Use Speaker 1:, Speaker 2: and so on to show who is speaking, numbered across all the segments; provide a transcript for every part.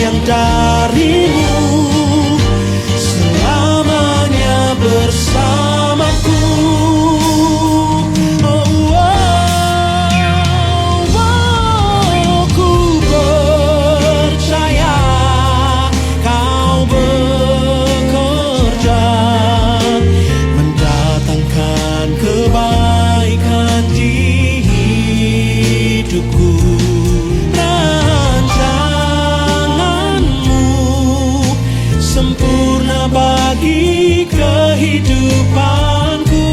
Speaker 1: sayang darimu selamanya bersamaku. Ku percaya kau bekerja mendatangkan kebaikan di hidupku. Rancanganmu sempurna bagi kehidupanku.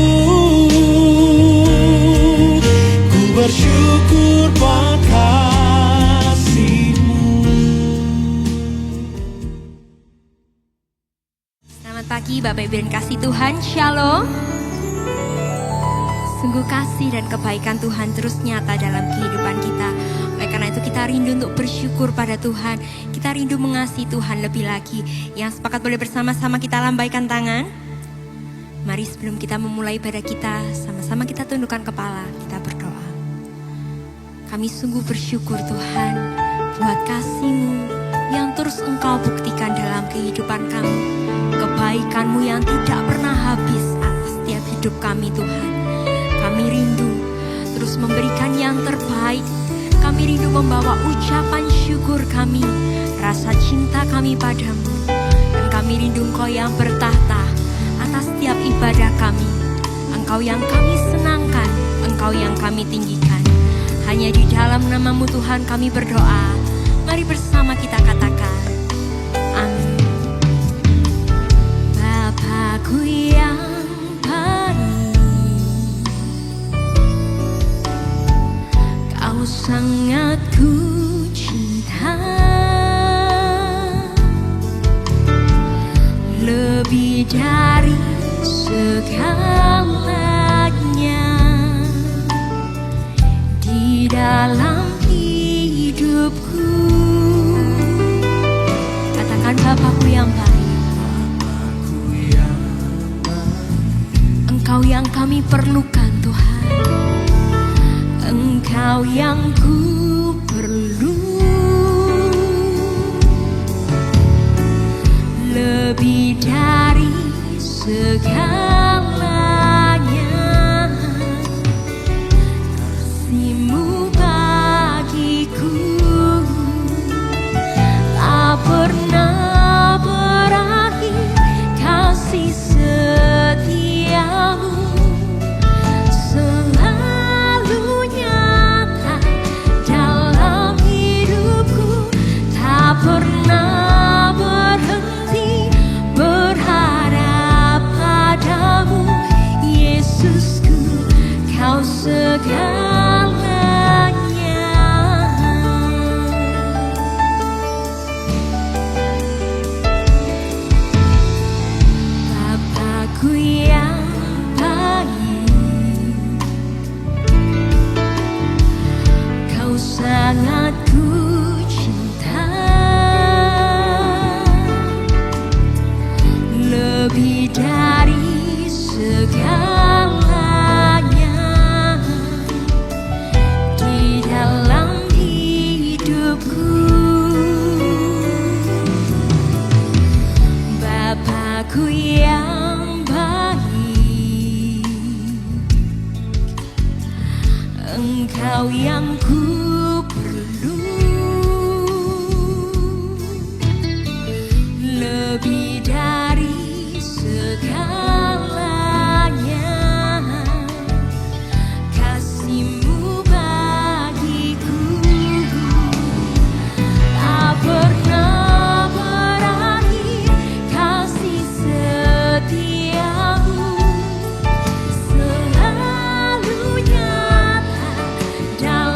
Speaker 1: Ku bersyukur buat kasih-Mu.
Speaker 2: Selamat pagi Bapak Ibu dan kasih Tuhan, Shalom. Sungguh kasih dan kebaikan Tuhan terus nyata dalam kehidupan kita. Oleh karena itu kita rindu untuk bersyukur pada Tuhan. Kita rindu mengasihi Tuhan lebih lagi. Yang sepakat boleh bersama-sama kita lambaikan tangan. Mari sebelum kita memulai ibadah kita, sama-sama kita tundukkan kepala, kita berdoa. Kami sungguh bersyukur Tuhan buat kasih-Mu yang terus Engkau buktikan dalam kehidupan kami. Kebaikan-Mu yang tidak pernah habis atas setiap hidup kami Tuhan. Kami rindu terus memberikan yang terbaik. Kami rindu membawa ucapan syukur kami, rasa cinta kami padamu. Dan kami rindu Engkau yang bertahta atas setiap ibadah kami. Engkau yang kami senangkan, Engkau yang kami tinggikan. Hanya di dalam nama-Mu Tuhan kami berdoa. Mari bersama kita katakan, amin. Bapakku yang sangat ku cinta, lebih dari segalanya di dalam hidupku. Katakan Bapakku yang baik, Engkau yang kami perlukan Tuhan. Engkau yang ku perlu, lebih dari segalanya. Kasih-Mu bagiku tak pernah berakhir, kasih setia-Mu pernah berhenti berharap padamu, Yesusku, Kau segalanya. Bapakku yang baik, Kau sangat ku lebih dari segalanya di dalam hidupku. Bapakku yang baik, Engkau yang ku perlu, lebih dari segalanya. Kasih-Mu bagiku tak pernah berakhir, kasih setia-Mu selalu nyata dalam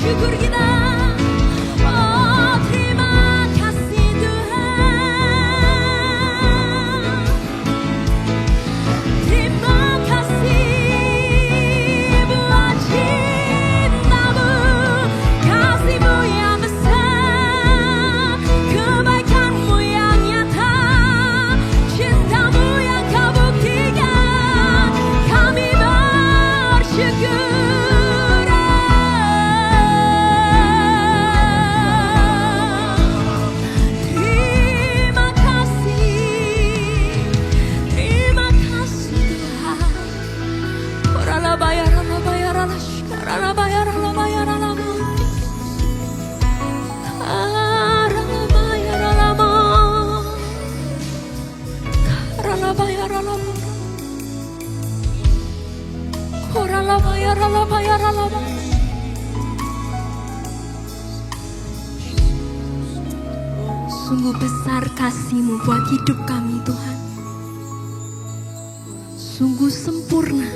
Speaker 2: bersyukur kita. Oh, terima kasih Tuhan. Terima kasih buat cinta-Mu, kasih-Mu yang besar, kebaikan-Mu yang nyata, cinta-Mu yang Kau buktikan. Kami bersyukur. Sungguh besar kasih-Mu buat hidup kami Tuhan. Sungguh sempurna.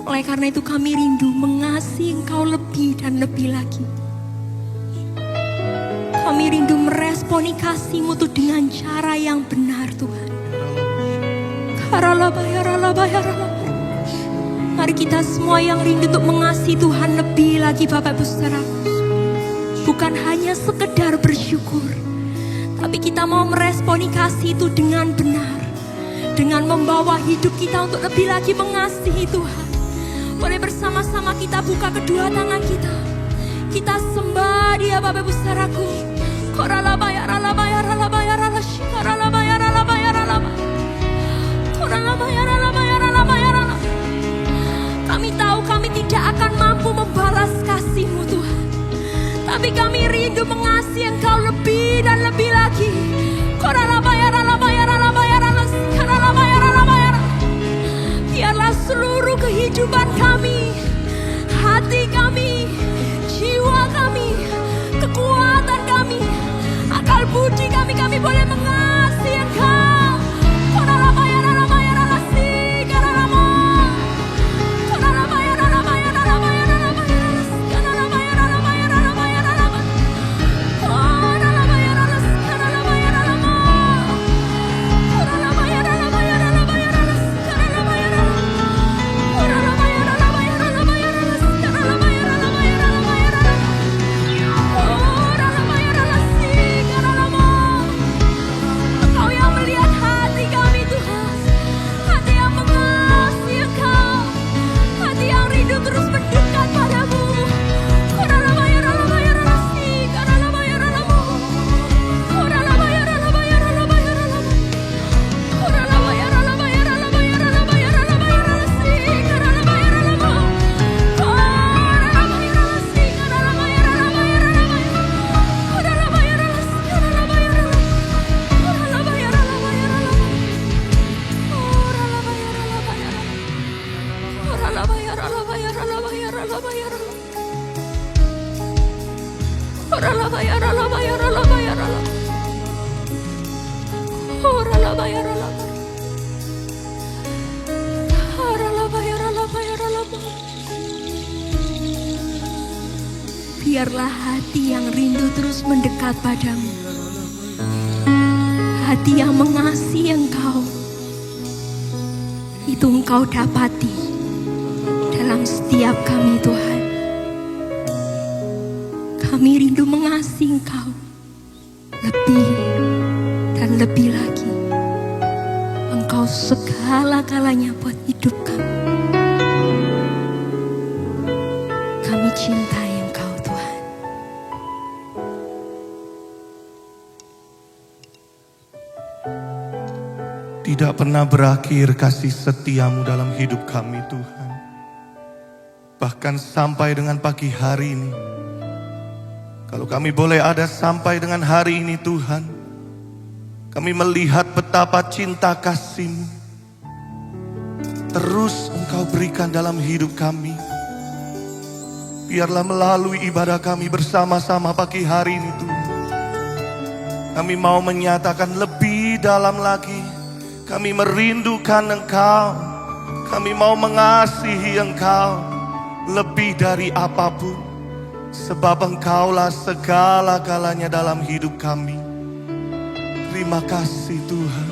Speaker 2: Oleh karena itu kami rindu mengasihi Engkau lebih dan lebih lagi. Kami rindu meresponi kasih-Mu tuh dengan cara yang benar Tuhan. Mari kita semua yang rindu untuk mengasihi Tuhan lebih lagi Bapak Ibu Saudara. Bukan hanya sekedar bersyukur, tapi kita mau meresponi kasih itu dengan benar, dengan membawa hidup kita untuk lebih lagi mengasihi Tuhan. Boleh bersama-sama kita buka kedua tangan kita, kita sembah Dia Bapak Ibu Saudaraku. Kami tahu kami tidak akan mampu membalas kasih-Mu Tuhan, tapi kami rindu mengasihi Engkau lebih dan lebih lagi. Biarlah seluruh kehidupan kami, hati kami, jiwa kami, kekuatan kami, akal budi kami boleh mengasihi Engkau. Biarlah hati yang rindu terus mendekat padamu, hati yang mengasihi Engkau, itu Engkau dapati dalam setiap kami Tuhan. Kami rindu mengasihi Engkau lebih dan lebih lagi. Engkau segala-galanya buat hidup kami. Kami cintai Engkau Tuhan.
Speaker 1: Tidak pernah berakhir kasih setiamu dalam hidup kami Tuhan. Bahkan sampai dengan pagi hari ini, kalau kami boleh ada sampai dengan hari ini Tuhan, kami melihat betapa cinta kasih-Mu terus Engkau berikan dalam hidup kami. Biarlah melalui ibadah kami bersama-sama pagi hari ini Tuhan, kami mau menyatakan lebih dalam lagi. Kami merindukan Engkau, kami mau mengasihi Engkau, lebih dari apapun, sebab Engkaulah segala-galanya dalam hidup kami. Terima kasih Tuhan.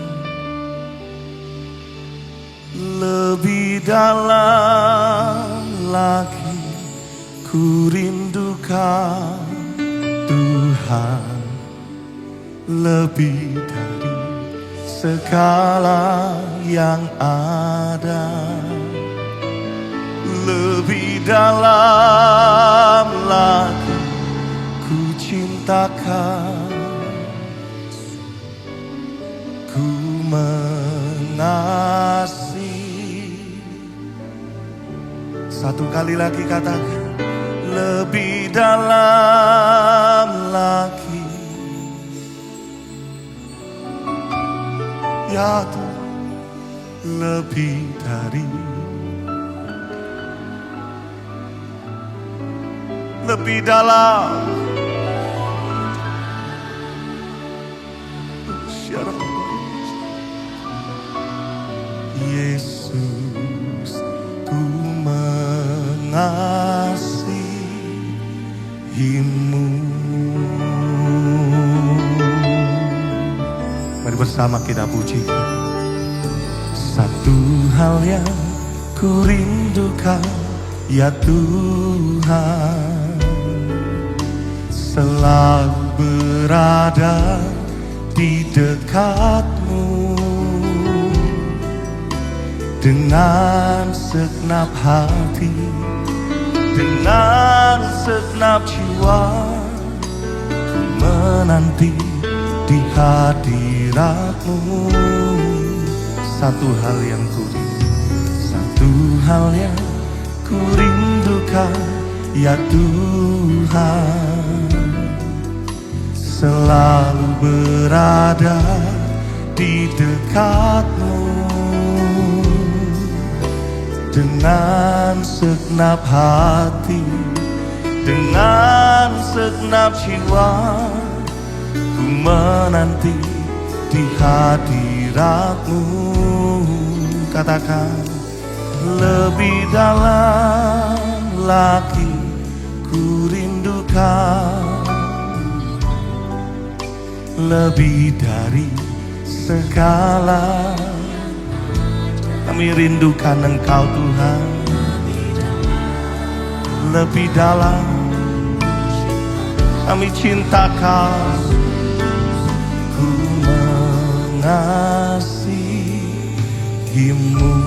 Speaker 1: Lebih dalam lagi ku rindukan Tuhan, lebih dari segala yang ada. Lebih dalam lagi ku cintakan, ku mengasihi. Satu kali lagi katakan, lebih dalam lagi. Ya Tuhan, lebih dari, lebih dalam. Yesus, ku mengasihimu. Mari bersama kita pujikan. Satu hal yang ku rindukan, ya Tuhan, selalu berada di dekatmu. Dengan segenap hati, dengan segenap jiwa, ku menanti di hadiratmu. Satu hal yang ku rindukan, ya Tuhan, selalu berada di dekatmu. Dengan segenap hati, dengan segenap jiwa, ku menanti di hadiratmu. Katakan, lebih dalam lagi ku rindukan, lebih dari segala. Kami rindukan Engkau Tuhan, lebih dalam. Kami cinta Kau, ku mengasihimu.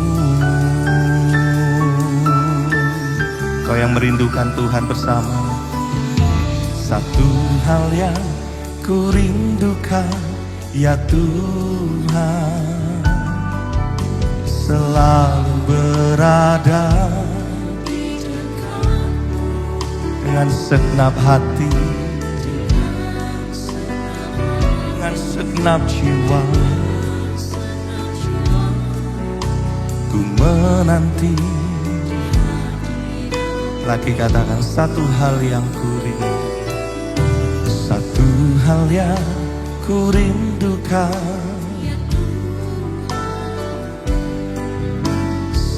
Speaker 1: Kau yang merindukan Tuhan bersama. Satu hal yang ku rindukan, ya Tuhan, selalu berada dengan segenap hati, dengan segenap jiwa, ku menanti. Lagi katakan, satu hal yang ku rindu, satu hal yang ku rindukan,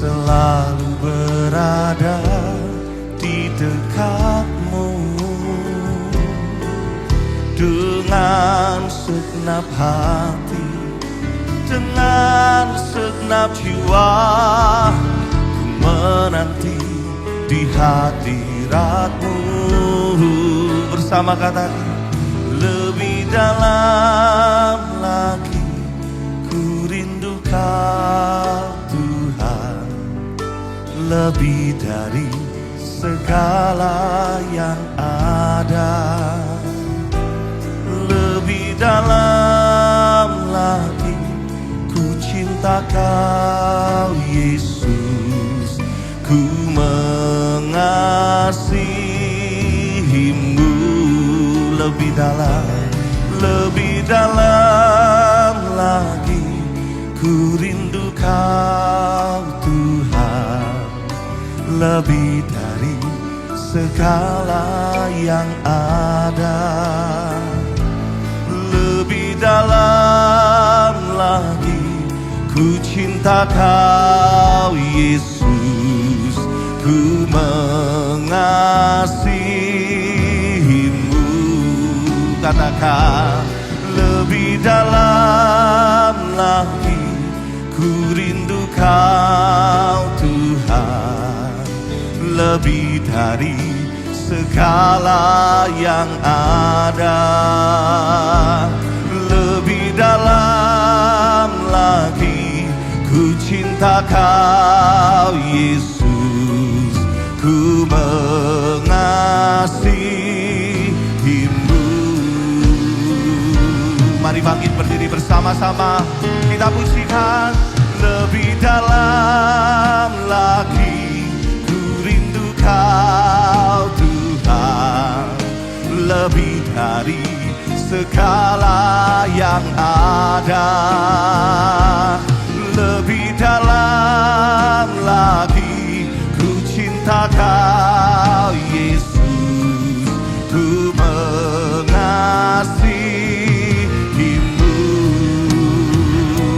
Speaker 1: selalu berada di dekatmu. Dengan segenap hati, dengan segenap jiwa, ku menanti di hadiratmu. Bersama katakan, lebih dalam lagi ku rindukan Tuhan, lebih dari segala yang ada. Lebih dalam lagi ku cinta Kau Yesus, ku mengasihimu. Lebih dalam lagi ku rindu Kau Tuhan, lebih dari segala yang ada. Lebih dalam lagi ku cinta Kau Yesus, ku ku mengasihimu. Katakan, lebih dalam lagi ku rindu Kau Tuhan, lebih dari segala yang ada. Lebih dalam lagi ku cinta Kau Yesus, ku mengasihimu. Mari bangkit berdiri bersama-sama, kita pujikan. Lebih dalam lagi ku rindu Kau Tuhan, lebih dari segala yang ada. Lebih dalam lagi ku cinta Kau Yesus, ku mengasihimu.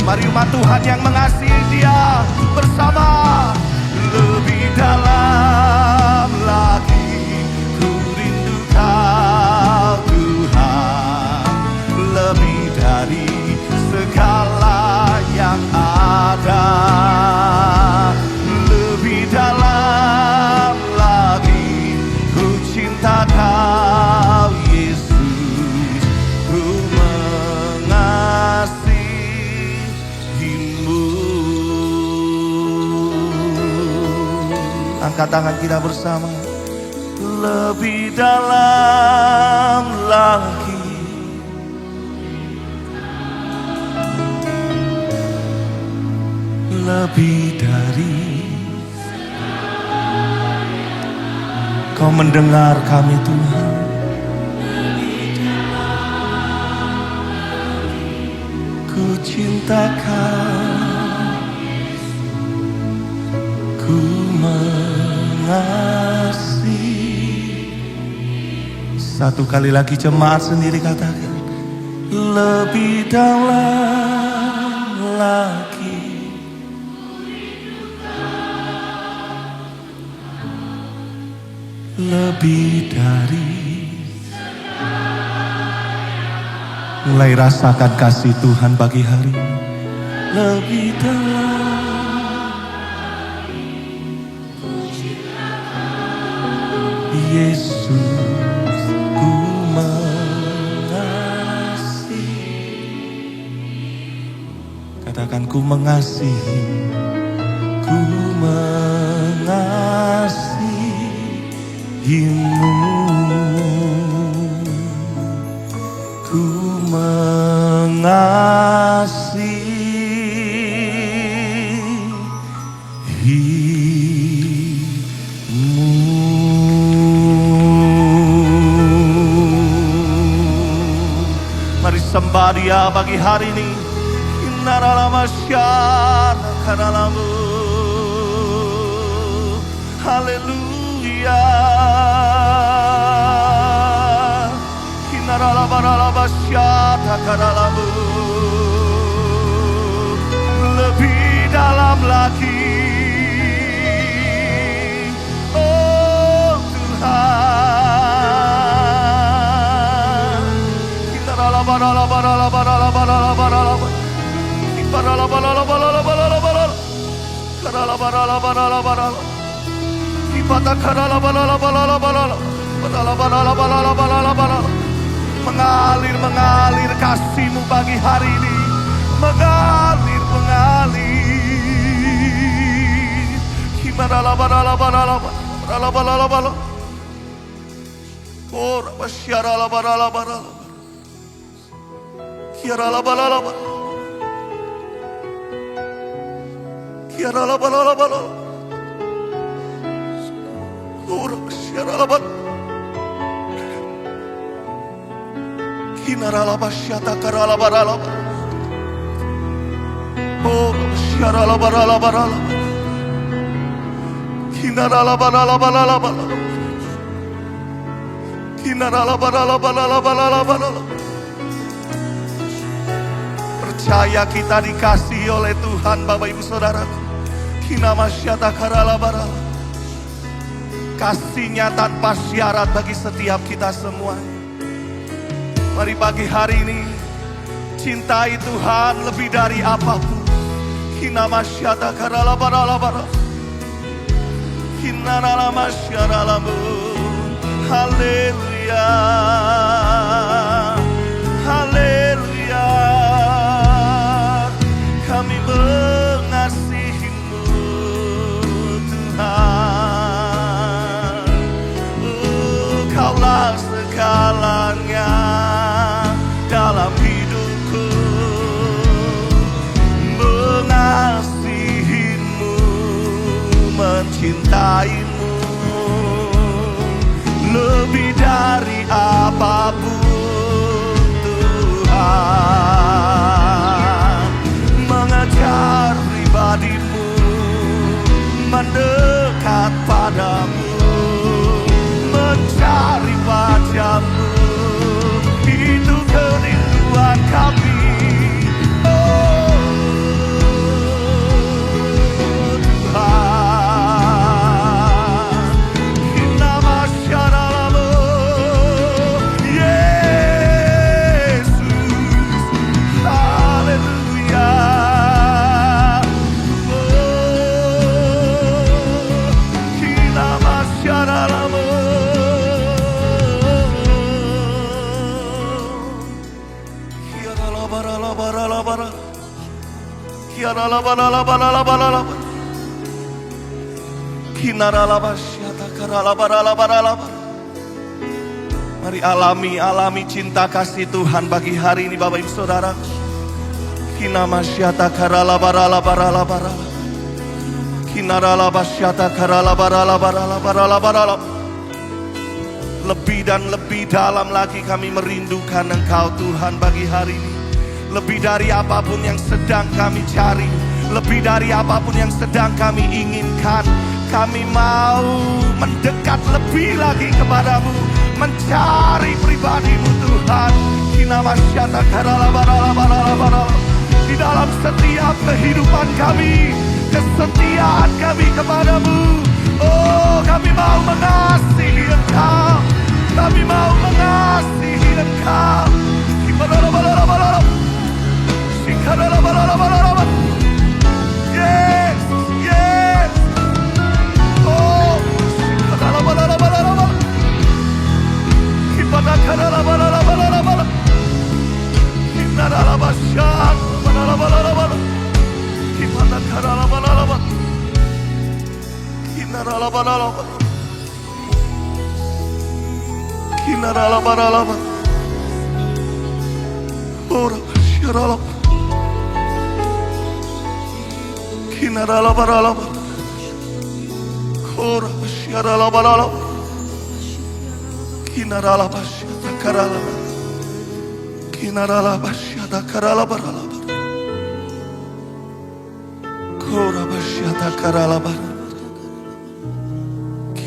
Speaker 1: Mari umat Tuhan yang mengasihi Dia bersama. Lebih dalam lagi ku rindu Kau Tuhan, lebih dari segala yang ada. Lebih dalam lagi ku cinta Kau Yesus, ku mengasihimu. Angkat tangan kita bersama. Lebih dalam lagi lebih dari. Kau mendengar kami Tuhan. Ku cinta Kau, ku mengasihi. Satu kali lagi jemaat sendiri katakan. Lebih dalam lagi lebih dari. Mulai rasakan kasih Tuhan pagi hari ini. Lebih dalam Yesus, ku mengasihi. Katakan, ku mengasihi, ku mengasihimu, ku mengasihimu. Mari sembah Dia pagi hari ini. Haleluya. Lebih dalam lagi, oh Tuhan. Mengalir kasih-Mu pagi hari ini. Mengalir. Percaya kita dikasihi oleh Tuhan, Bapak Ibu Saudaraku. kasih-Nya tanpa syarat bagi setiap kita semua. Mari pagi hari ini cintai Tuhan lebih dari apapun. Hinamasyata karalabaralabara. Hinanalamasyaralamu. Haleluya. Haleluya. Kami mengasihi-Mu Tuhan. Kaulah segalanya dalam hidupku. Mengasihi-Mu, mencintai-Mu lebih dari apapun Tuhan. Mengejar pribadi-Mu, mendekat padamu, mencari wajah-Mu, itu kerinduan kami. Oh Tuhan, Hinamasyaralamu, Yesus, haleluya. Hinamasyaralamu. Kiaralabaralabaralabara. Kiaralabaralabaralabaralabara. Kinaralabasyata karalabaralabaralabara. Mari alami cinta kasih Tuhan bagi hari ini Bapak Ibu Saudara. Kinamasyata karalabaralabaralabara. Kinaralabasyata karalabaralabaralabaralabara. Lebih dan lebih dalam lagi kami merindukan Engkau Tuhan bagi hari ini. Lebih dari apapun yang sedang kami cari, lebih dari apapun yang sedang kami inginkan, kami mau mendekat lebih lagi kepadamu, mencari pribadi-Mu Tuhan. Hinamasyata karalabaralabaralabara. Di dalam setiap kehidupan kami, kesetiaan kami kepadamu. Oh, kami mau mengasihi Engkau, kami mau mengasihi Engkau. Yes, yes. Oh,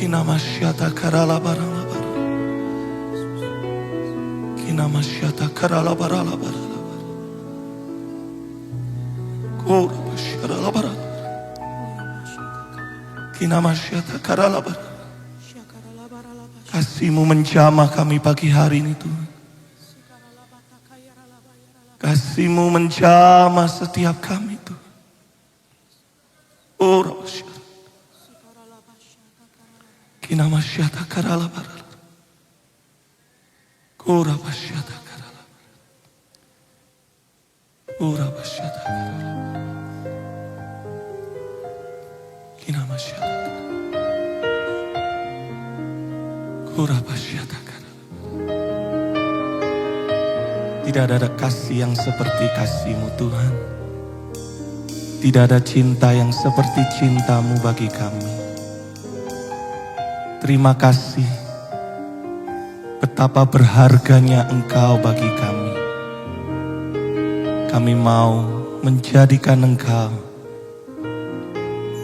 Speaker 1: Kinamasyata karalabaralabara. Kinamasyata karalabaralabara. Korabasyaralabara. Kinamasyata karalabara. Kasih-Mu menjamah kami pagi hari ini Tuhan. Kasih-Mu menjamah setiap kami Tuhan. Orabasyara. Kinamasyata karalabara. Korabasyata karalabara. Orabasyata karalabara. Kinamasyata karalabara. Korabasyata karalabara. Tidak ada kasih yang seperti kasih-Mu Tuhan. Tidak ada cinta yang seperti cinta-Mu bagi kami. Terima kasih, betapa berharganya Engkau bagi kami. Kami mau menjadikan Engkau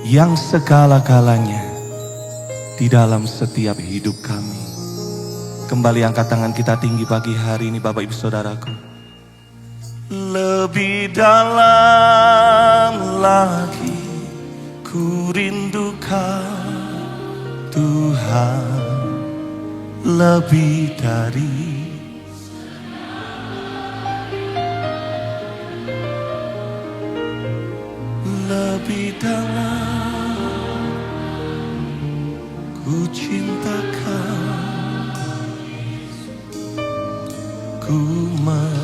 Speaker 1: yang segala-galanya di dalam setiap hidup kami. Kembali angkat tangan kita tinggi pagi hari ini Bapak Ibu Saudaraku. Lebih dalam lagi ku rindukan Tuhan. Tuhan lebih dari lebih dalam ku cintakan, ku mengasihi.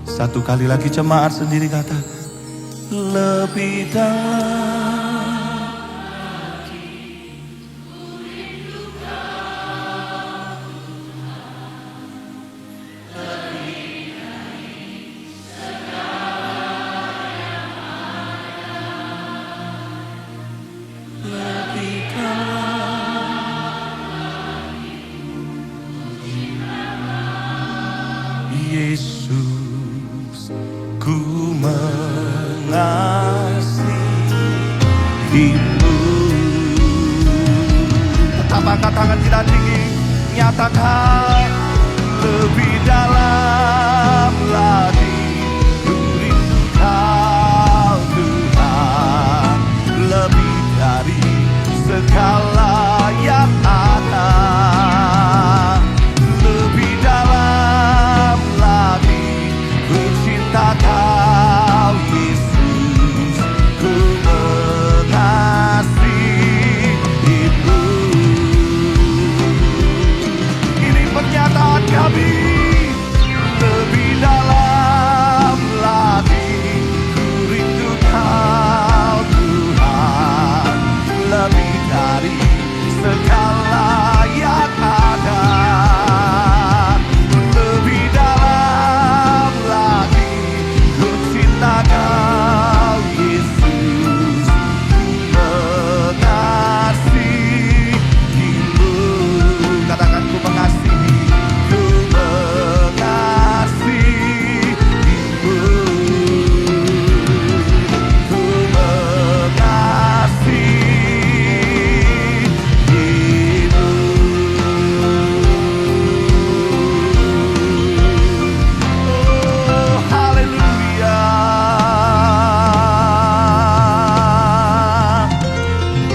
Speaker 1: Satu kali lagi jemaat sendiri katakan, lebih dalam. Yesus, ku mengasihimu. Tetap angkat tangan kita tinggi, nyatakan lebih dalam lagi. Ku rindu Kau Tuhan, lebih dari segala yang ada. Lebih dalam lagi ku cinta Kau Yesus, ku mengasihimu. Ini pernyataan kami, lebih dalam lagi ku rindu Kau Tuhan, lebih dari segala yang ada. Lebih dalam lagi ku cinta Kau Yesus, ku mengasihimu. Katakan ku mengasihi, ku mengasihimu, ku mengasihimu. Oh, haleluya.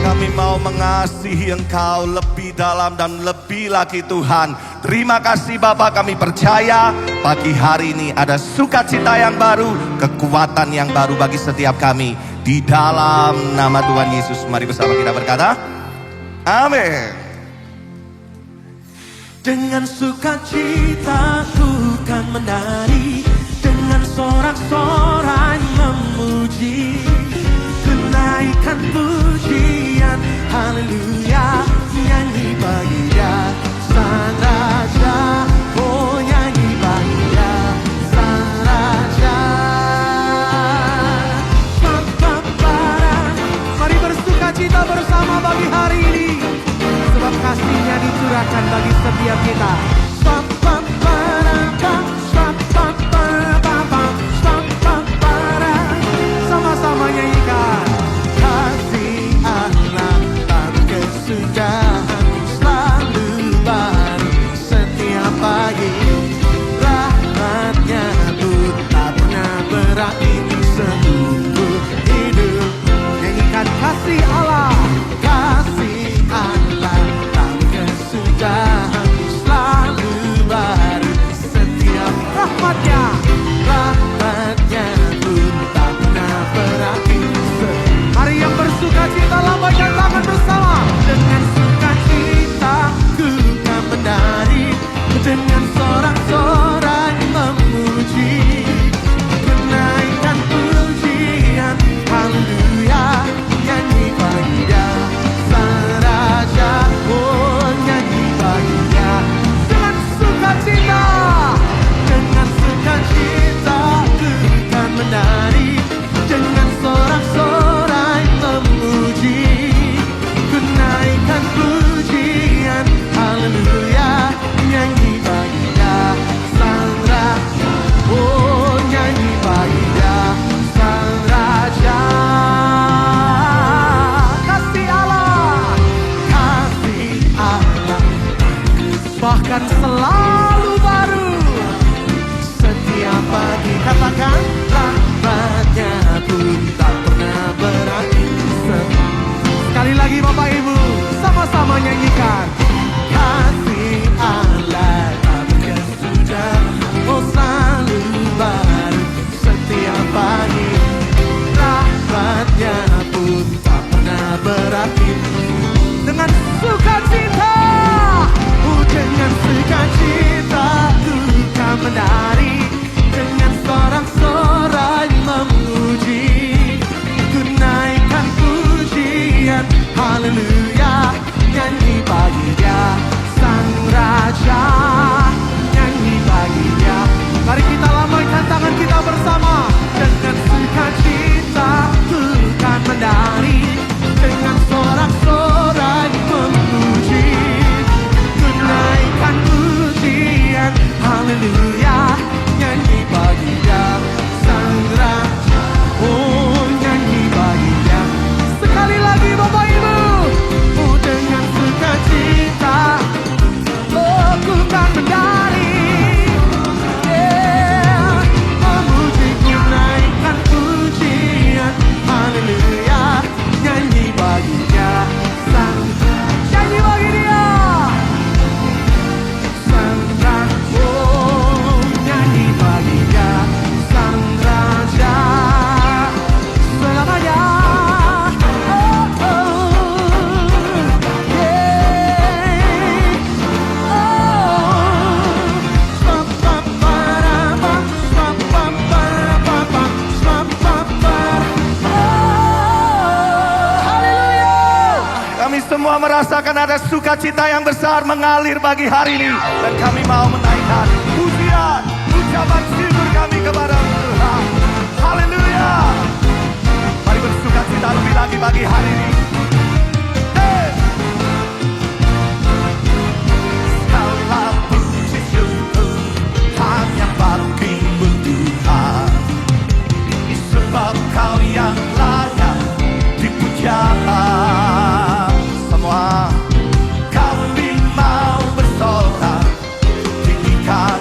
Speaker 1: Kami mau mengasihi Engkau lebih dalam dan lebih lagi Tuhan. Terima kasih Bapa, kami percaya pagi hari ini ada sukacita yang baru, kekuatan yang baru bagi setiap kami. Di dalam nama Tuhan Yesus, mari bersama kita berkata, amin.
Speaker 3: Dengan sukacita ku kan menari, dengan sorak-sorai memuji, kenaikan pujian, haleluya, nyanyi bagi Dia Sang Raja, oh nyanyi bagi Dia Sang Raja. Mari bersukacita bersama bagi hari ini, sebab kasih-Nya dicurahkan bagi setiap kita.
Speaker 1: merasakan ada sukacita yang besar mengalir bagi hari ini. Dan kami mau menaikkan pujian, ucapan syukur kami kepada Tuhan. Haleluya. Mari bersukacita lebih lagi bagi hari ini. Hey. Segala puji syukur hanya bagimu Tuhan, sebab Kau yang layak dipuja. Semua kami mau bersorak tinggikan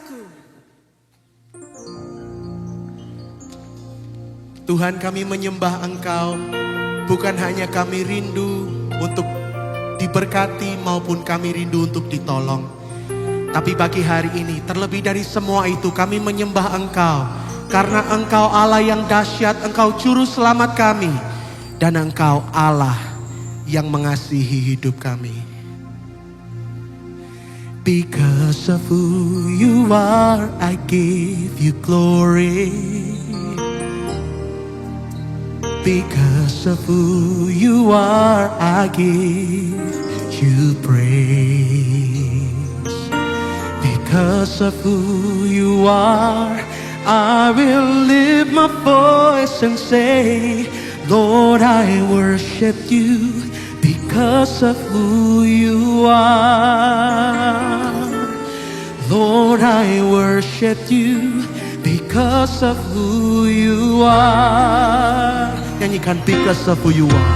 Speaker 3: rajaku. Tuhan, kami menyembah Engkau. Bukan hanya kami rindu untuk diberkati maupun kami rindu untuk ditolong. Tapi pagi hari ini terlebih dari semua itu kami menyembah Engkau. Karena Engkau Allah yang dahsyat, Engkau juru selamat kami. Dan Engkau Allah yang mengasihi hidup kami. Because of who you are, I give you glory. Because of who you are, I give you praise. Because of who you are, I will lift my voice and say, Lord, I worship you because of who you are. Lord, I worship you because of who you are. Nyanyikan, because of who you are.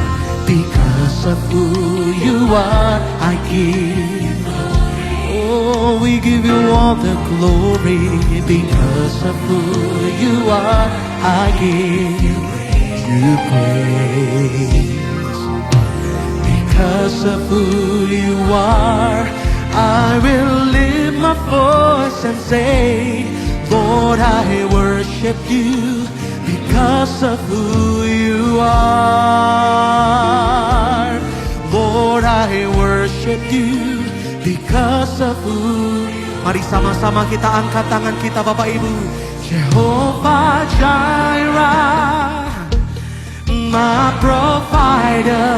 Speaker 3: Because of who you are, I give. Oh, we give you all the glory. Because of who you are, I give you praise. Because of who you are, I will lift my voice and say, Lord, I worship you because of who you are. Lord, I worship you because of who. Mari sama-sama kita angkat tangan kita Bapak Ibu. Jehovah Jireh, my provider,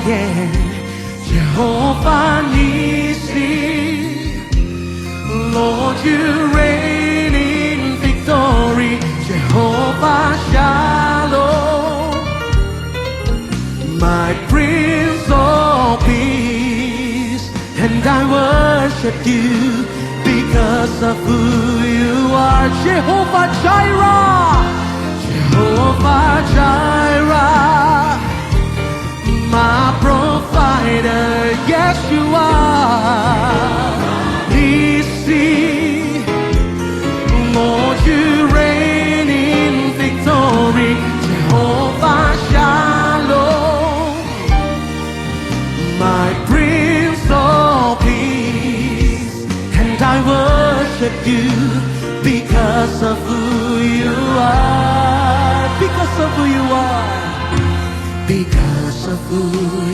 Speaker 3: yeah. Jehovah Nissi, Lord, you reign in victory. Jehovah Shalom, my Prince of Peace, and I worship you because of who you are. Jehovah Jireh, Jehovah Jireh, my provider, yes you are. Nissi, Lord, you reign in victory. Jehovah Shalom, my Prince of Peace, and I worship you because of who you are. Because of who you are. Because of who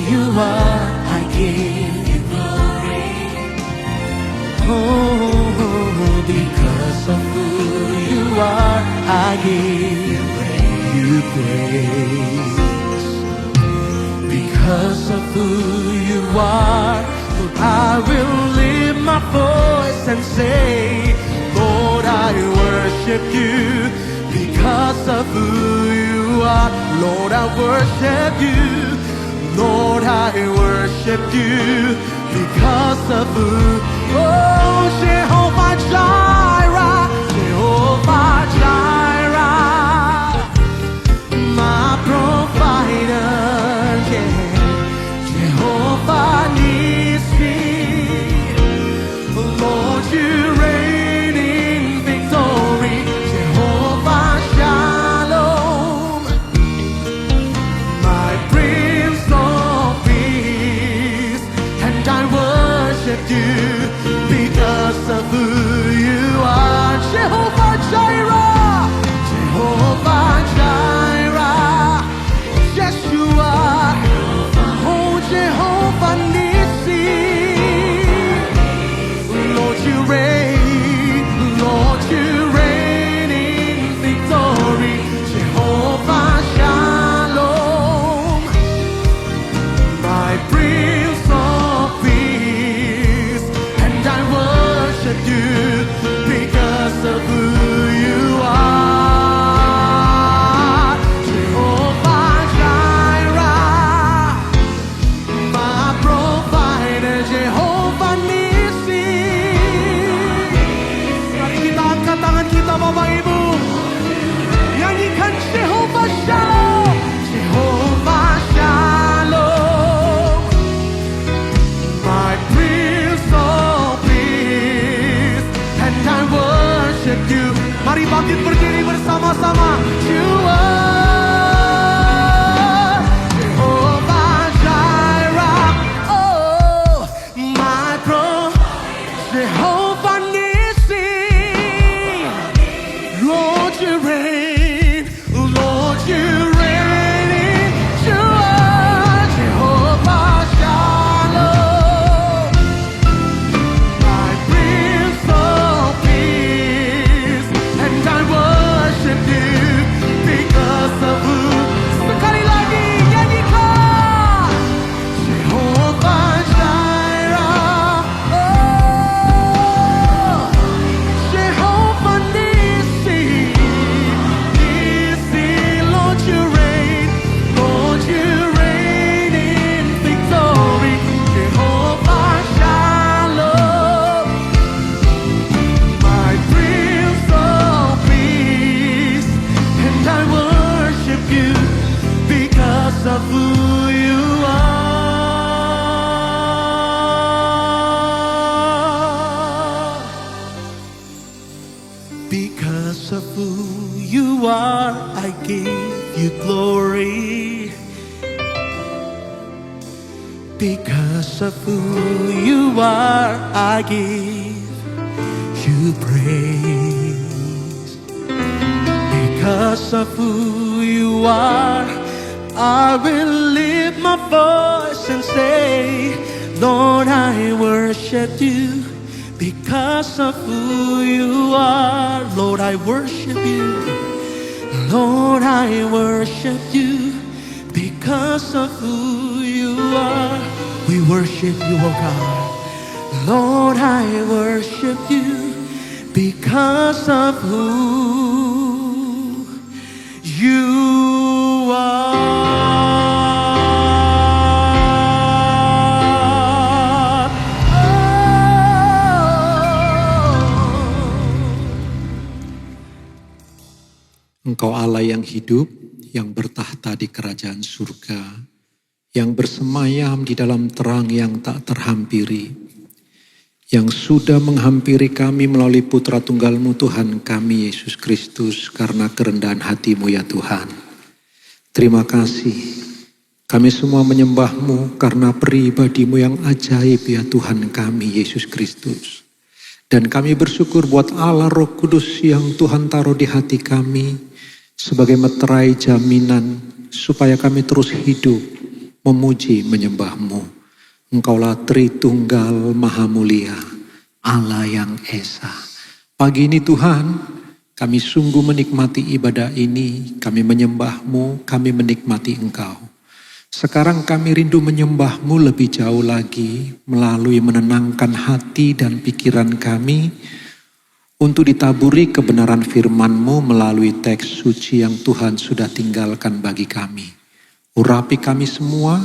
Speaker 3: you are, I give you glory. Oh, because of who you are, I give you praise. Because of who you are, Lord, I will lift my voice and say, Lord, I worship you because of who you are. Lord, I worship you. Lord, I worship you because of who. Oh, Jehovah Jireh, Jehovah Jireh, my provider, yeah. Jehovah Nissi, Lord, you reign in victory. Jehovah Shalom, my Prince of Peace, and I worship you because of who you are. Jehovah Jireh, Jehovah Jireh, yes you are. Oh, Jehovah Nissi, Lord, you reign. Lord, you reign in victory. Jehovah Shalom, my Prince of Peace, and I worship you because of who you worship you. Mari bangkit berdiri bersama-sama. You are Jehovah Jireh. Oh, my pro, Jehovah Nissi. Lord, you reign. Lord, you reign. You are Jehovah Shalom. My Prince of Peace. And I worship you because of who. Sekali lagi nyanyikan. Jehovah Jireh. Oh, Jehovah Nissi. Nissi, Lord, you reign. Lord, you reign in victory. Jehovah Shalom. My Prince of Peace. And I worship you because of who you are. Because of who you are, I give you glory. Because of who you are, I give you praise. Because of who you are, I will lift my voice and say, Lord, I worship you. Because of who you are, Lord, I worship you. Lord, I worship you. Because of who you are, we worship you, oh God. Lord, I worship you because of who you are.
Speaker 4: Engkau Allah yang hidup, yang bertahta di kerajaan surga, yang bersemayam di dalam terang yang tak terhampiri, yang sudah menghampiri kami melalui putra tunggal-Mu Tuhan kami Yesus Kristus karena kerendahan hati-Mu ya Tuhan. Terima kasih, kami semua menyembah-Mu karena pribadi-Mu yang ajaib ya Tuhan kami Yesus Kristus. Dan kami bersyukur buat Allah Roh Kudus yang Tuhan taruh di hati kami sebagai meterai jaminan supaya kami terus hidup memuji menyembah-Mu. Engkaulah Tritunggal Maha Mulia, Allah yang Esa. Pagi ini Tuhan, kami sungguh menikmati ibadah ini, kami menyembah-Mu, kami menikmati Engkau. Sekarang kami rindu menyembah-Mu lebih jauh lagi, melalui menenangkan hati dan pikiran kami, untuk ditaburi kebenaran firman-Mu melalui teks suci yang Tuhan sudah tinggalkan bagi kami. Urapi kami semua,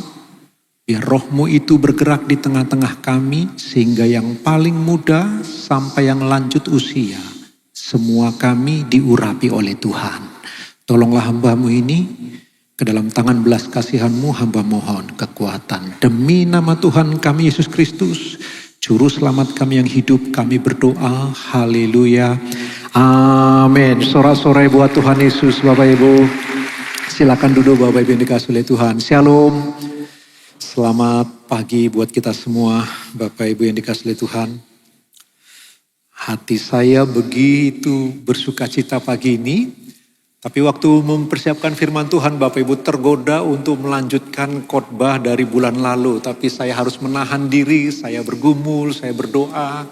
Speaker 4: biar Roh-Mu itu bergerak di tengah-tengah kami, sehingga yang paling muda sampai yang lanjut usia, semua kami diurapi oleh Tuhan. Tolonglah hamba-Mu ini, ke dalam tangan belas kasihan-Mu hamba mohon kekuatan. Demi nama Tuhan kami Yesus Kristus, Juru Selamat kami yang hidup, kami berdoa. Haleluya. Amin. Sorak-sorai buat Tuhan Yesus, Bapak Ibu. Silakan duduk Bapak Ibu yang dikasihi oleh Tuhan. Shalom. Selamat pagi buat kita semua, Bapak Ibu yang dikasihi oleh Tuhan. Hati saya begitu bersuka cita pagi ini, tapi waktu mempersiapkan firman Tuhan, Bapak Ibu tergoda untuk melanjutkan khotbah dari bulan lalu. Tapi saya harus menahan diri, saya bergumul, saya berdoa.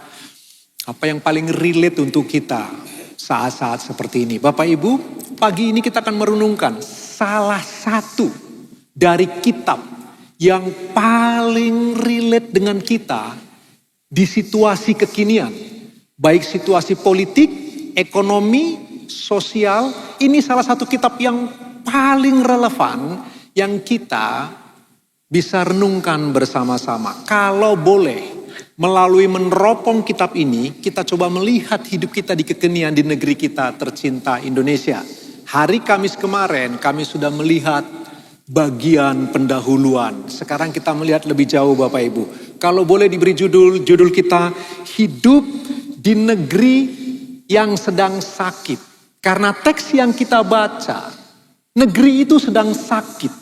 Speaker 4: Apa yang paling relate untuk kita saat-saat seperti ini. Bapak Ibu, pagi ini kita akan merenungkan salah satu dari kitab yang paling relate dengan kita di situasi kekinian. Baik situasi politik, ekonomi, sosial. Ini salah satu kitab yang paling relevan yang kita bisa renungkan bersama-sama. Kalau boleh, melalui meneropong kitab ini, kita coba melihat hidup kita di kekinian di negeri kita tercinta Indonesia. Hari Kamis kemarin kami sudah melihat bagian pendahuluan. Sekarang kita melihat lebih jauh Bapak Ibu. Kalau boleh diberi judul kita hidup di negeri yang sedang sakit. Karena teks yang kita baca, negeri itu sedang sakit.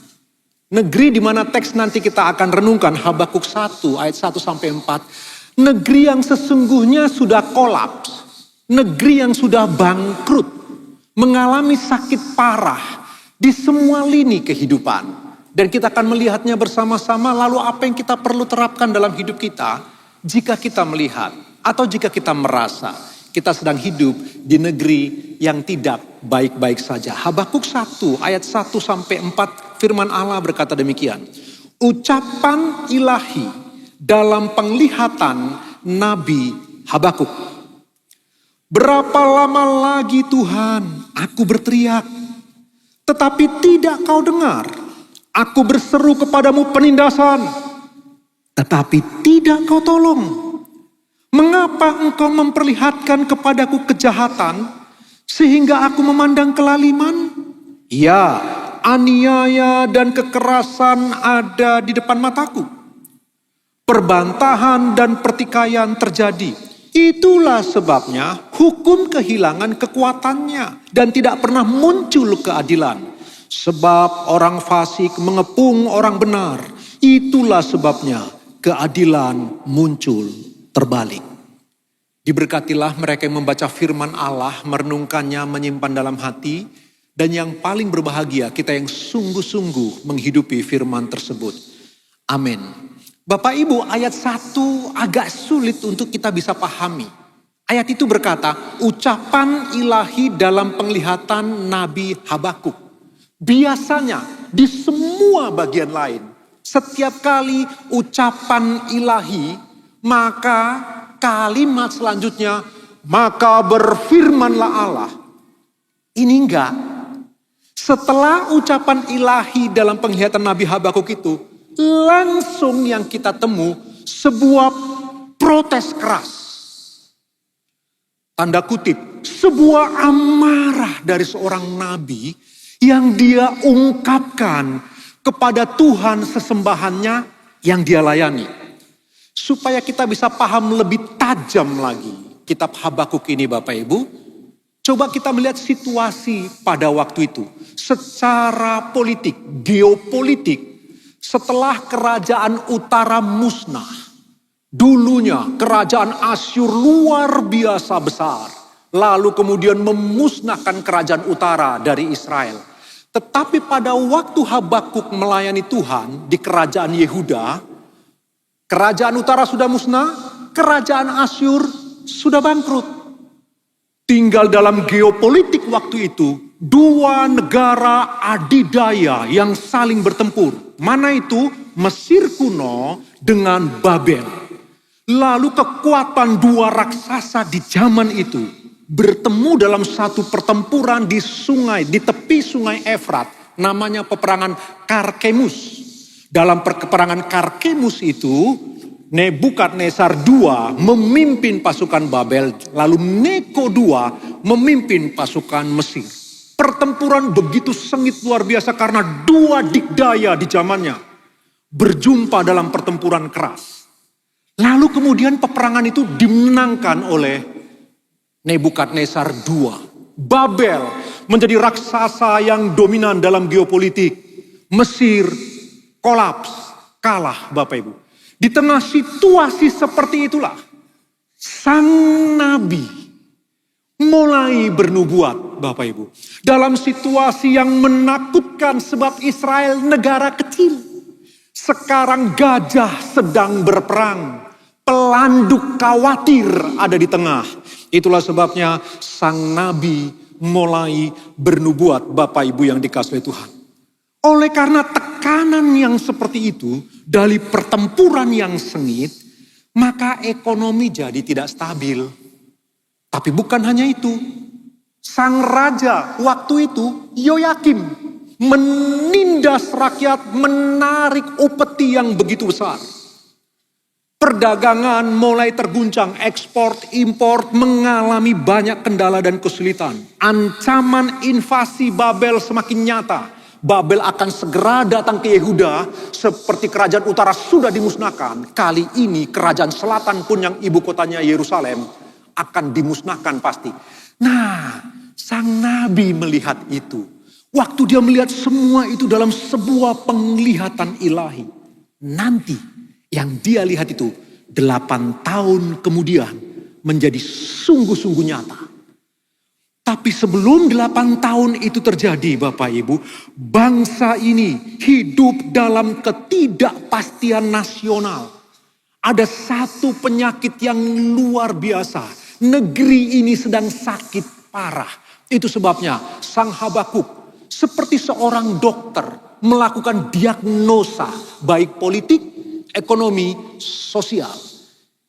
Speaker 4: Negeri di mana teks nanti kita akan renungkan, Habakuk 1 ayat 1 sampai 4. Negeri yang sesungguhnya sudah kolaps. Negeri yang sudah bangkrut. Mengalami sakit parah di semua lini kehidupan. Dan kita akan melihatnya bersama-sama, lalu apa yang kita perlu terapkan dalam hidup kita jika kita melihat atau jika kita merasa kita sedang hidup di negeri yang tidak baik-baik saja. Habakuk 1 ayat 1 sampai 4 firman Allah berkata demikian. Ucapan ilahi dalam penglihatan Nabi Habakuk. Berapa lama lagi Tuhan aku berteriak, tetapi tidak kau dengar. Aku berseru kepadamu penindasan, tetapi tidak kau tolong. Mengapa engkau memperlihatkan kepadaku kejahatan, sehingga aku memandang kelaliman? Ya, aniaya dan kekerasan ada di depan mataku. Perbantahan dan pertikaian terjadi. Itulah sebabnya hukum kehilangan kekuatannya dan tidak pernah muncul keadilan. Sebab orang fasik mengepung orang benar. Itulah sebabnya keadilan muncul terbalik. Diberkatilah mereka yang membaca firman Allah, merenungkannya, menyimpan dalam hati. Dan yang paling berbahagia kita yang sungguh-sungguh menghidupi firman tersebut. Amin. Bapak Ibu, ayat 1 agak sulit untuk kita bisa pahami. Ayat itu berkata, ucapan ilahi dalam penglihatan Nabi Habakuk. Biasanya di semua bagian lain, setiap kali ucapan ilahi, maka kalimat selanjutnya, maka berfirmanlah Allah. Ini enggak. Setelah ucapan ilahi dalam penglihatan Nabi Habakuk itu, langsung yang kita temu sebuah protes keras. Tanda kutip, sebuah amarah dari seorang nabi yang dia ungkapkan kepada Tuhan sesembahannya yang dia layani. Supaya kita bisa paham lebih tajam lagi kitab Habakuk ini Bapak Ibu. Coba kita melihat situasi pada waktu itu. Secara politik, geopolitik, setelah kerajaan utara musnah. Dulunya kerajaan Asyur luar biasa besar. Lalu kemudian memusnahkan kerajaan utara dari Israel. Tetapi pada waktu Habakuk melayani Tuhan di kerajaan Yehuda, kerajaan utara sudah musnah, kerajaan Asyur sudah bangkrut. Tinggal dalam geopolitik waktu itu, dua negara adidaya yang saling bertempur. Mana itu? Mesir kuno dengan Babel. Lalu kekuatan dua raksasa di zaman itu bertemu dalam satu pertempuran di sungai, di tepi sungai Efrat. Namanya peperangan Karkemus. Dalam peperangan Karkemus itu, Nebukadnezar II memimpin pasukan Babel, lalu Neko II memimpin pasukan Mesir. Pertempuran begitu sengit luar biasa karena dua dikdaya di zamannya berjumpa dalam pertempuran keras. Lalu kemudian peperangan itu dimenangkan oleh Nebukadnezar II. Babel menjadi raksasa yang dominan dalam geopolitik. Mesir kolaps, kalah Bapak Ibu. Di tengah situasi seperti itulah, sang nabi mulai bernubuat Bapak Ibu. Dalam situasi yang menakutkan sebab Israel negara kecil. Sekarang gajah sedang berperang. Pelanduk khawatir ada di tengah. Itulah sebabnya sang nabi mulai bernubuat Bapak Ibu yang dikasihi Tuhan. Oleh karena tekanan yang seperti itu, dari pertempuran yang sengit, maka ekonomi jadi tidak stabil. Tapi bukan hanya itu, sang raja waktu itu, Yoyakim, menindas rakyat, menarik upeti yang begitu besar. Perdagangan mulai terguncang, ekspor, impor mengalami banyak kendala dan kesulitan. Ancaman invasi Babel semakin nyata. Babel akan segera datang ke Yehuda seperti kerajaan utara sudah dimusnahkan. Kali ini kerajaan selatan pun yang ibu kotanya Yerusalem akan dimusnahkan pasti. Nah, sang nabi melihat itu. Waktu dia melihat semua itu dalam sebuah penglihatan ilahi. Nanti yang dia lihat itu 8 tahun kemudian menjadi sungguh-sungguh nyata. Tapi sebelum 8 tahun itu terjadi Bapak Ibu, bangsa ini hidup dalam ketidakpastian nasional. Ada satu penyakit yang luar biasa. Negeri ini sedang sakit parah. Itu sebabnya sang Habakuk seperti seorang dokter melakukan diagnosa baik politik, ekonomi, sosial.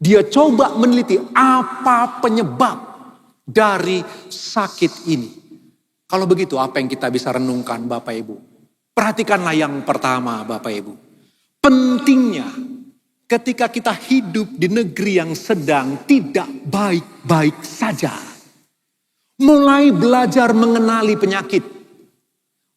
Speaker 4: Dia coba meneliti apa penyebab dari sakit ini. Kalau begitu apa yang kita bisa renungkan Bapak Ibu? Perhatikanlah yang pertama Bapak Ibu. Pentingnya ketika kita hidup di negeri yang sedang tidak baik-baik saja. Mulai belajar mengenali penyakit.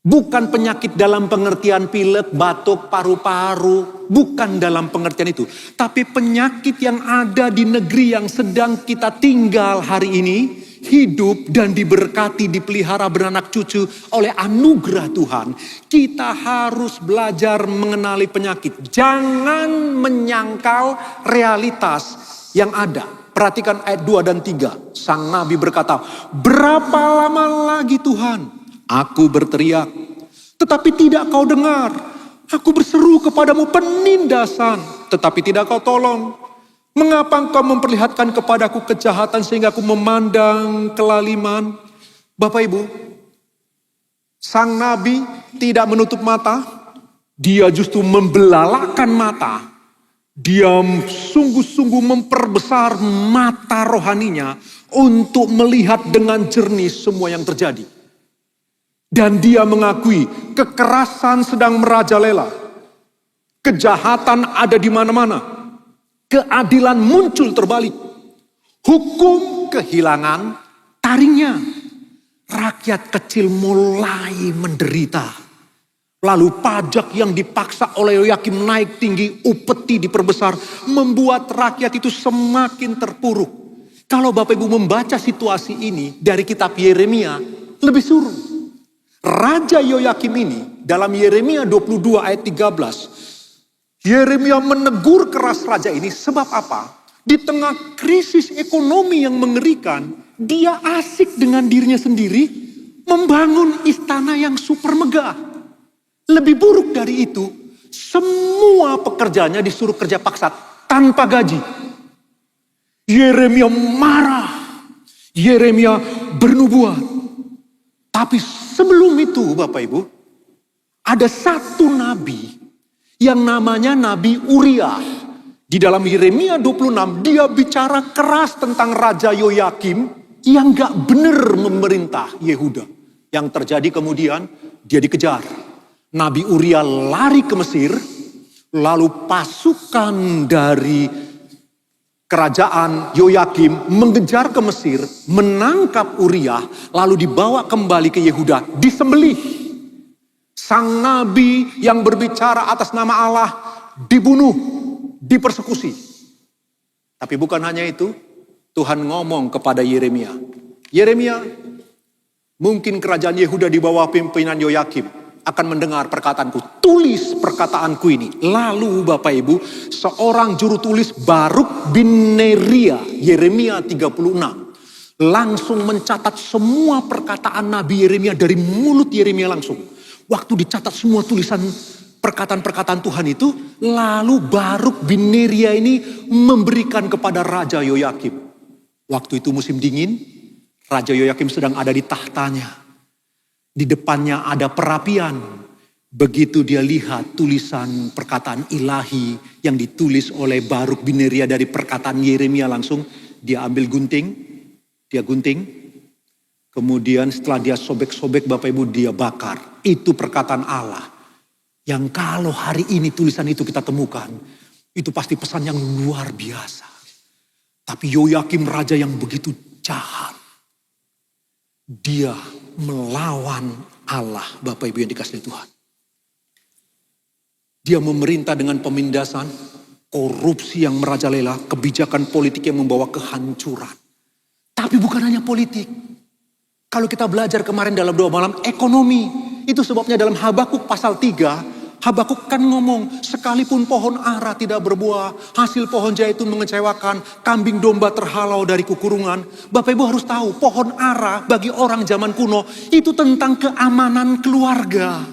Speaker 4: Bukan penyakit dalam pengertian pilek, batuk, paru-paru. Bukan dalam pengertian itu. Tapi penyakit yang ada di negeri yang sedang kita tinggal hari ini. Hidup dan diberkati, dipelihara, beranak cucu oleh anugerah Tuhan. Kita harus belajar mengenali penyakit. Jangan menyangkal realitas yang ada. Perhatikan ayat 2 dan 3. Sang Nabi berkata, berapa lama lagi Tuhan? Aku berteriak, tetapi tidak kau dengar. Aku berseru kepadamu penindasan, tetapi tidak kau tolong. Mengapa engkau memperlihatkan kepadaku kejahatan sehingga aku memandang kelaliman? Bapak Ibu, sang Nabi tidak menutup mata. Dia justru membelalakan mata. Dia sungguh-sungguh memperbesar mata rohaninya untuk melihat dengan jernih semua yang terjadi. Dan dia mengakui kekerasan sedang merajalela. Kejahatan ada di mana-mana. Keadilan muncul terbalik. Hukum kehilangan taringnya. Rakyat kecil mulai menderita. Lalu pajak yang dipaksa oleh Yoyakim naik tinggi, upeti diperbesar. Membuat rakyat itu semakin terpuruk. Kalau Bapak Ibu membaca situasi ini dari kitab Yeremia, lebih suruh. Raja Yoyakim ini dalam Yeremia 22 ayat 13. Yeremia menegur keras raja ini sebab apa? Di tengah krisis ekonomi yang mengerikan, dia asik dengan dirinya sendiri membangun istana yang super megah. Lebih buruk dari itu, semua pekerjanya disuruh kerja paksa tanpa gaji. Yeremia marah. Yeremia bernubuat. Tapi sebelum itu Bapak Ibu, ada satu nabi yang namanya Nabi Uriah. Di dalam Yeremia 26 dia bicara keras tentang Raja Yoyakim yang gak benar memerintah Yehuda. Yang terjadi kemudian dia dikejar. Nabi Uriah lari ke Mesir, lalu pasukan dari kerajaan Yoyakim mengejar ke Mesir, menangkap Uriah, lalu dibawa kembali ke Yehuda, disembelih. Sang nabi yang berbicara atas nama Allah dibunuh, dipersekusi. Tapi bukan hanya itu, Tuhan ngomong kepada Yeremia. Yeremia, mungkin kerajaan Yehuda di bawah pimpinan Yoyakim akan mendengar perkataanku. Tulis perkataanku ini. Lalu Bapak Ibu, seorang juru tulis Baruk bin Neria, Yeremia 36. Langsung mencatat semua perkataan Nabi Yeremia dari mulut Yeremia langsung. Waktu dicatat semua tulisan perkataan-perkataan Tuhan itu, lalu Baruk bin Neria ini memberikan kepada Raja Yoyakim. Waktu itu musim dingin, Raja Yoyakim sedang ada di tahtanya. Di depannya ada perapian. Begitu dia lihat tulisan perkataan ilahi yang ditulis oleh Baruk bin Neria dari perkataan Yeremia langsung, dia ambil gunting, dia gunting. Kemudian setelah dia sobek-sobek Bapak Ibu dia bakar. Itu perkataan Allah. Yang kalau hari ini tulisan itu kita temukan, itu pasti pesan yang luar biasa. Tapi Yoyakim raja yang begitu jahat. Dia melawan Allah, Bapak Ibu yang dikasihi Tuhan. Dia memerintah dengan pemindasan, korupsi yang merajalela, kebijakan politik yang membawa kehancuran.
Speaker 3: Tapi bukan hanya politik. Kalau kita belajar kemarin dalam doa malam, ekonomi. Itu sebabnya dalam Habakuk pasal 3, Habakuk kan ngomong, sekalipun pohon ara tidak berbuah, hasil pohon zaitun mengecewakan, kambing domba terhalau dari kukurungan. Bapak Ibu harus tahu, pohon ara bagi orang zaman kuno itu tentang keamanan keluarga.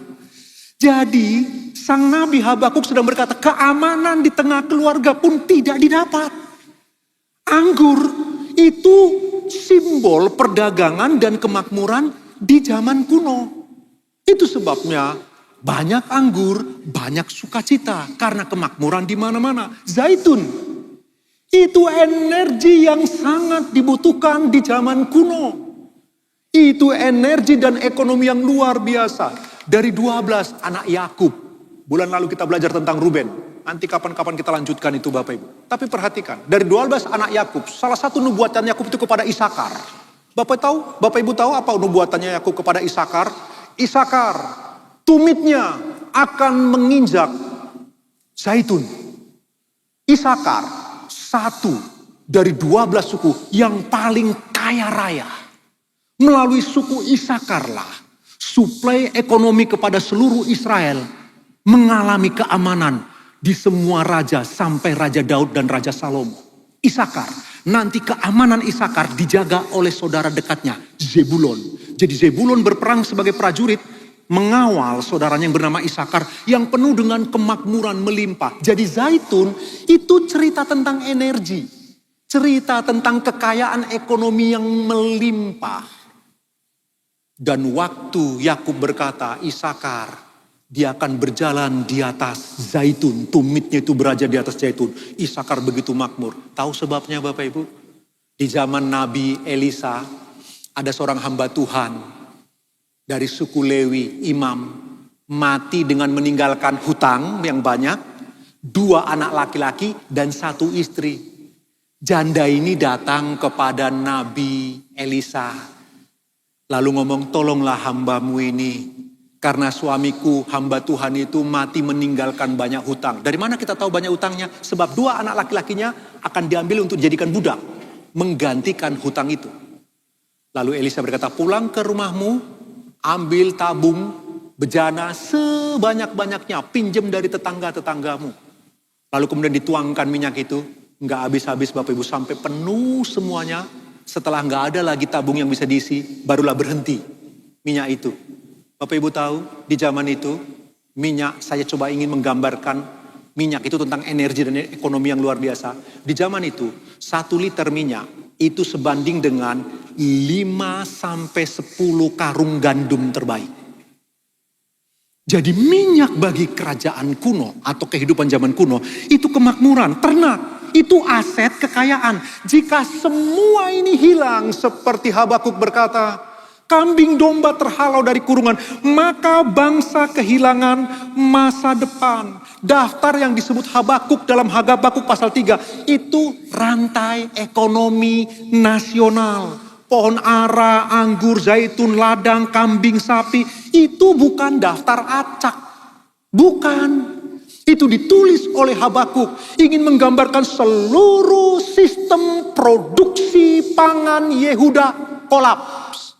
Speaker 3: Jadi sang Nabi Habakuk sedang berkata, keamanan di tengah keluarga pun tidak didapat. Anggur itu simbol perdagangan dan kemakmuran di zaman kuno. Itu sebabnya banyak anggur, banyak sukacita karena kemakmuran di mana-mana. Zaitun itu energi yang sangat dibutuhkan di zaman kuno. Itu energi dan ekonomi yang luar biasa. Dari 12 anak Yakub. Bulan lalu kita belajar tentang Ruben. Nanti kapan-kapan kita lanjutkan itu Bapak Ibu. Tapi perhatikan, dari 12 anak Yakub, salah satu nubuatan Yakub itu kepada Isakar. Bapak Ibu tahu apa nubuatannya Yakub kepada Isakar? Isakar, tumitnya akan menginjak zaitun. Isakar, satu dari 12 suku yang paling kaya raya. Melalui suku Isakarlah, suplai ekonomi kepada seluruh Israel mengalami keamanan di semua raja sampai Raja Daud dan Raja Salomo. Isakar, nanti keamanan Isakar dijaga oleh saudara dekatnya, Zebulon. Jadi Zebulon berperang sebagai prajurit, mengawal saudaranya yang bernama Isakar yang penuh dengan kemakmuran melimpah. Jadi zaitun itu cerita tentang energi, cerita tentang kekayaan ekonomi yang melimpah. Dan waktu Yakub berkata, Isakar, dia akan berjalan di atas zaitun, tumitnya itu berada di atas zaitun. Isakar begitu makmur. Tahu sebabnya Bapak Ibu? Di zaman Nabi Elisa, ada seorang hamba Tuhan dari suku Lewi, imam, mati dengan meninggalkan hutang yang banyak, 2 anak laki-laki dan 1 istri. Janda ini datang kepada Nabi Elisa, lalu ngomong, tolonglah hambamu ini, karena suamiku hamba Tuhan itu mati meninggalkan banyak hutang. Dari mana kita tahu banyak hutangnya? Sebab 2 anak laki-lakinya akan diambil untuk dijadikan budak, menggantikan hutang itu. Lalu Elisa berkata, pulang ke rumahmu, ambil tabung bejana sebanyak-banyaknya, pinjam dari tetangga-tetanggamu. Lalu kemudian dituangkan minyak itu, nggak habis-habis Bapak Ibu, sampai penuh semuanya. Setelah nggak ada lagi tabung yang bisa diisi, barulah berhenti minyak itu. Bapak Ibu tahu, di zaman itu minyak, saya coba ingin menggambarkan minyak itu tentang energi dan ekonomi yang luar biasa. Di zaman itu 1 liter minyak itu sebanding dengan 5 sampai 10 karung gandum terbaik. Jadi minyak bagi kerajaan kuno atau kehidupan zaman kuno itu kemakmuran, ternak. Itu aset kekayaan. Jika semua ini hilang, seperti Habakuk berkata, kambing domba terhalau dari kurungan, maka bangsa kehilangan masa depan. Daftar yang disebut Habakuk dalam Habakuk pasal 3 itu rantai ekonomi nasional. Pohon ara, anggur, zaitun, ladang, kambing, sapi, itu bukan daftar acak. Bukan. Itu ditulis oleh Habakuk, ingin menggambarkan seluruh sistem produksi pangan Yehuda kolaps.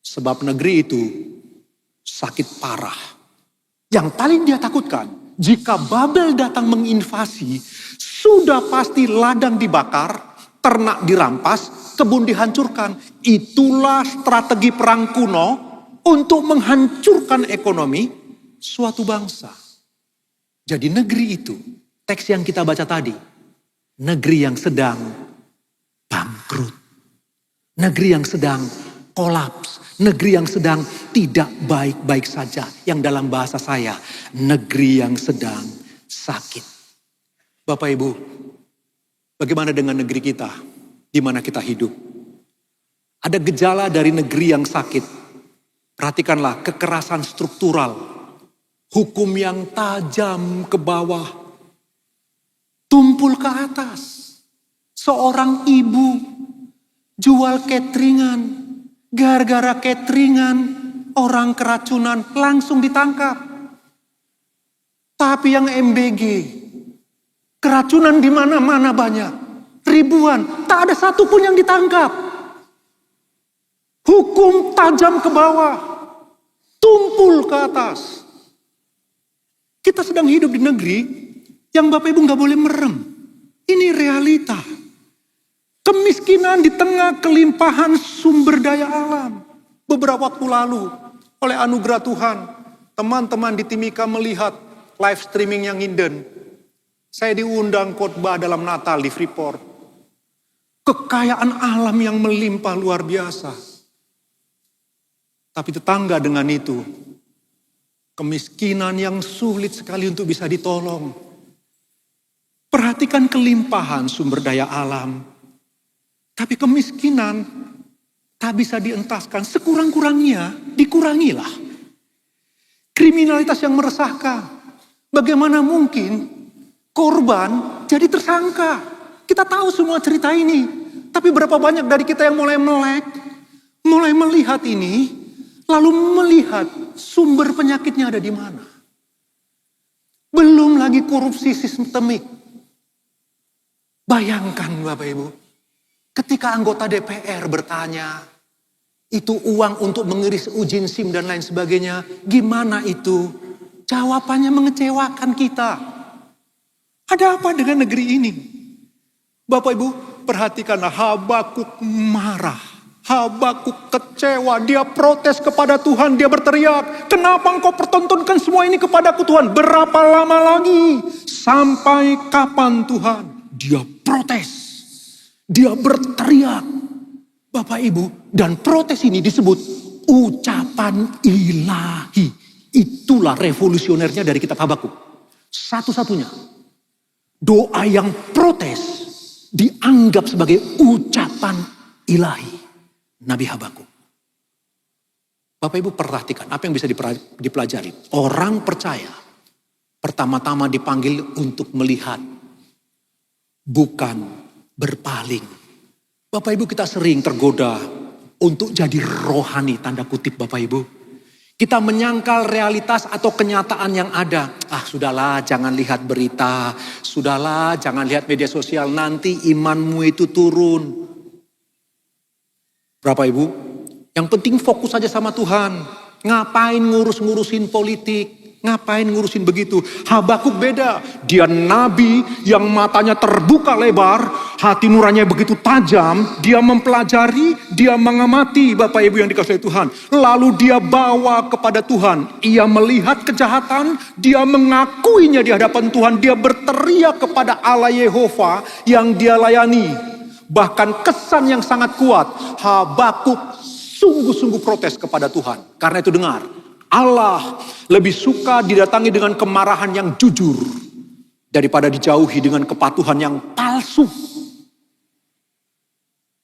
Speaker 3: Sebab negeri itu sakit parah. Yang paling dia takutkan, jika Babel datang menginvasi, sudah pasti ladang dibakar, ternak dirampas, kebun dihancurkan. Itulah strategi perang kuno untuk menghancurkan ekonomi suatu bangsa. Jadi negeri itu, teks yang kita baca tadi, negeri yang sedang bangkrut. Negeri yang sedang kolaps. Negeri yang sedang tidak baik-baik saja. Yang dalam bahasa saya, negeri yang sedang sakit. Bapak Ibu, bagaimana dengan negeri kita? Di mana kita hidup? Ada gejala dari negeri yang sakit. Perhatikanlah, kekerasan struktural. Hukum yang tajam ke bawah, tumpul ke atas. Seorang ibu jual cateringan, gara-gara cateringan orang keracunan langsung ditangkap. Tapi yang MBG, keracunan di mana-mana banyak, ribuan, tak ada satupun yang ditangkap. Hukum tajam ke bawah, tumpul ke atas. Kita sedang hidup di negeri yang Bapak Ibu nggak boleh merem. Ini realita. Kemiskinan di tengah kelimpahan sumber daya alam. Beberapa waktu lalu, oleh anugerah Tuhan, teman-teman di Timika melihat live streaming yang inden. Saya diundang khotbah dalam Natal di Freeport. Kekayaan alam yang melimpah luar biasa. Tapi tetangga dengan itu, kemiskinan yang sulit sekali untuk bisa ditolong. Perhatikan kelimpahan sumber daya alam. Tapi kemiskinan tak bisa dientaskan. Sekurang-kurangnya dikurangilah. Kriminalitas yang meresahkan. Bagaimana mungkin korban jadi tersangka? Kita tahu semua cerita ini. Tapi berapa banyak dari kita yang mulai melek, mulai melihat ini, lalu melihat sumber penyakitnya ada di mana. Belum lagi korupsi sistemik. Bayangkan Bapak Ibu, ketika anggota DPR bertanya, itu uang untuk mengiris ujin SIM dan lain sebagainya, gimana itu? Jawabannya mengecewakan kita. Ada apa dengan negeri ini? Bapak Ibu, perhatikanlah, Habakuk marah. Habakuk kecewa, dia protes kepada Tuhan, dia berteriak, kenapa engkau pertontonkan semua ini kepadaku Tuhan? Berapa lama lagi? Sampai kapan Tuhan? Dia protes, dia berteriak. Bapak Ibu, dan protes ini disebut ucapan ilahi. Itulah revolusionernya dari kitab Habakuk. Satu-satunya. Doa yang protes dianggap sebagai ucapan ilahi. Nabi Habakuk. Bapak Ibu perhatikan apa yang bisa dipelajari. Orang percaya pertama-tama dipanggil untuk melihat, bukan berpaling. Bapak Ibu, kita sering tergoda untuk jadi rohani, tanda kutip Bapak Ibu. Kita menyangkal realitas atau kenyataan yang ada. Sudahlah, jangan lihat berita. Sudahlah, jangan lihat media sosial. Nanti imanmu itu turun. Bapak Ibu, yang penting fokus saja sama Tuhan. Ngapain ngurus-ngurusin politik? Ngapain ngurusin begitu? Habakuk beda. Dia nabi yang matanya terbuka lebar. Hati nuraninya begitu tajam. Dia mempelajari, dia mengamati Bapak Ibu yang dikasihi Tuhan. Lalu dia bawa kepada Tuhan. Ia melihat kejahatan. Dia mengakuinya di hadapan Tuhan. Dia berteriak kepada Allah Yehova yang dia layani. Bahkan kesan yang sangat kuat. Habakuk sungguh-sungguh protes kepada Tuhan. Karena itu dengar. Allah lebih suka didatangi dengan kemarahan yang jujur daripada dijauhi dengan kepatuhan yang palsu.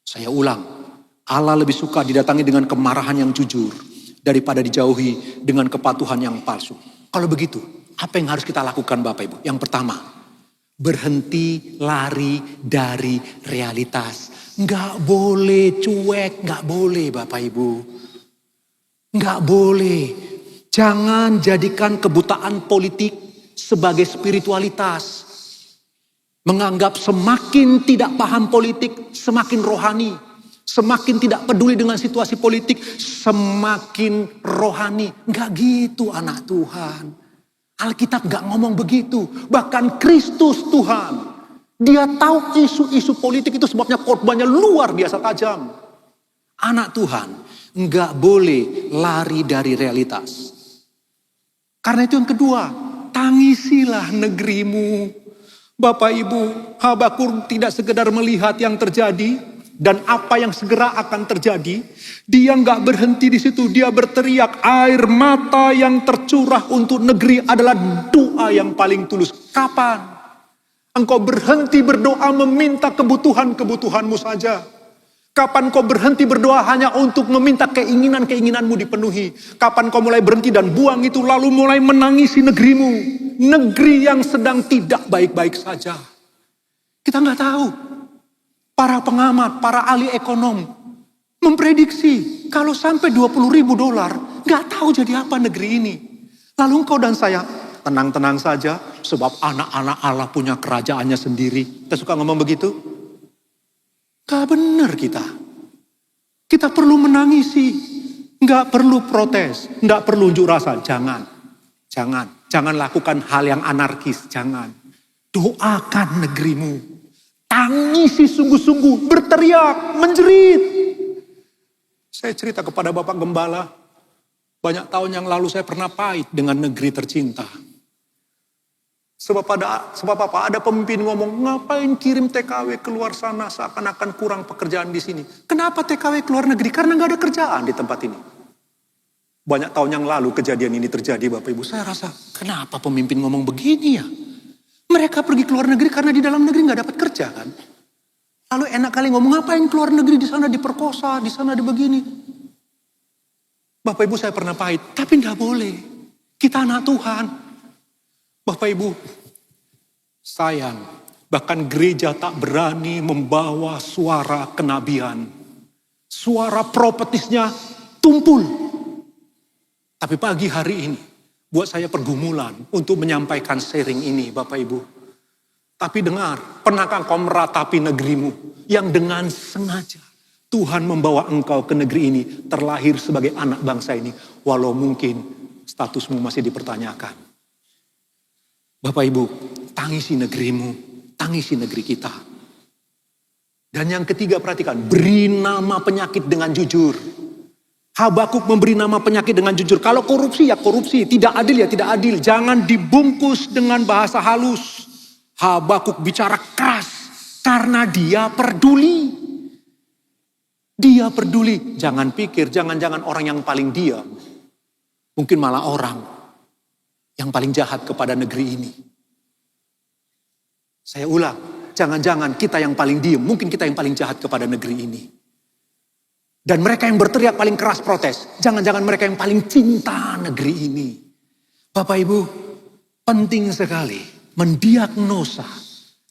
Speaker 3: Saya ulang, Allah lebih suka didatangi dengan kemarahan yang jujur daripada dijauhi dengan kepatuhan yang palsu. Kalau begitu, apa yang harus kita lakukan Bapak Ibu? Yang pertama, berhenti lari dari realitas. Nggak boleh cuek, nggak boleh Bapak Ibu. Nggak boleh. Jangan jadikan kebutaan politik sebagai spiritualitas. Menganggap semakin tidak paham politik, semakin rohani. Semakin tidak peduli dengan situasi politik, semakin rohani. Enggak gitu anak Tuhan. Alkitab enggak ngomong begitu. Bahkan Kristus Tuhan, dia tahu isu-isu politik itu sebabnya khotbahnya luar biasa tajam. Anak Tuhan enggak boleh lari dari realitas. Karena itu yang kedua, tangisilah negerimu. Bapak Ibu, Habakuk tidak sekedar melihat yang terjadi dan apa yang segera akan terjadi. Dia nggak berhenti di situ, dia berteriak, air mata yang tercurah untuk negeri adalah doa yang paling tulus. Kapan engkau berhenti berdoa meminta kebutuhan-kebutuhanmu saja? Kapan kau berhenti berdoa hanya untuk meminta keinginan-keinginanmu dipenuhi? Kapan kau mulai berhenti dan buang itu lalu mulai menangisi negerimu? Negeri yang sedang tidak baik-baik saja. Kita nggak tahu. Para pengamat, para ahli ekonom memprediksi kalau sampai $20.000 nggak tahu jadi apa negeri ini. Lalu engkau dan saya tenang-tenang saja sebab anak-anak Allah punya kerajaannya sendiri. Kita suka ngomong begitu. Gak benar kita. Kita perlu menangisi. Gak perlu protes. Gak perlu unjuk rasa. Jangan. Jangan lakukan hal yang anarkis. Jangan. Doakan negerimu. Tangisi sungguh-sungguh. Berteriak. Menjerit. Saya cerita kepada Bapak Gembala. Banyak tahun yang lalu saya pernah pahit dengan negeri tercinta. Sebab apa? Ada pemimpin ngomong, ngapain kirim TKW keluar sana seakan-akan kurang pekerjaan di sini. Kenapa TKW keluar negeri? Karena nggak ada kerjaan di tempat ini. Banyak tahun yang lalu kejadian ini terjadi Bapak Ibu. Saya rasa, kenapa pemimpin ngomong begini ya? Mereka pergi keluar negeri karena di dalam negeri nggak dapat kerja kan? Lalu enak kali ngomong, ngapain keluar negeri, di sana diperkosa, di sana dibegini. Bapak Ibu saya pernah pahit, tapi nggak boleh. Kita anak Tuhan. Bapak Ibu, sayang, bahkan gereja tak berani membawa suara kenabian. Suara profetisnya tumpul. Tapi pagi hari ini, buat saya pergumulan untuk menyampaikan sharing ini Bapak Ibu. Tapi dengar, pernahkah kau meratapi negerimu yang dengan sengaja Tuhan membawa engkau ke negeri ini, terlahir sebagai anak bangsa ini, walau mungkin statusmu masih dipertanyakan. Bapak Ibu, tangisi negerimu, tangisi negeri kita. Dan yang ketiga perhatikan, beri nama penyakit dengan jujur. Habakuk memberi nama penyakit dengan jujur. Kalau korupsi ya korupsi, tidak adil ya tidak adil. Jangan dibungkus dengan bahasa halus. Habakuk bicara keras karena dia peduli. Dia peduli. Jangan pikir, jangan-jangan orang yang paling diam. Mungkin malah orang yang paling jahat kepada negeri ini. Saya ulang, jangan-jangan kita yang paling diam, mungkin kita yang paling jahat kepada negeri ini. Dan mereka yang berteriak paling keras protes, jangan-jangan mereka yang paling cinta negeri ini. Bapak Ibu, penting sekali mendiagnosa,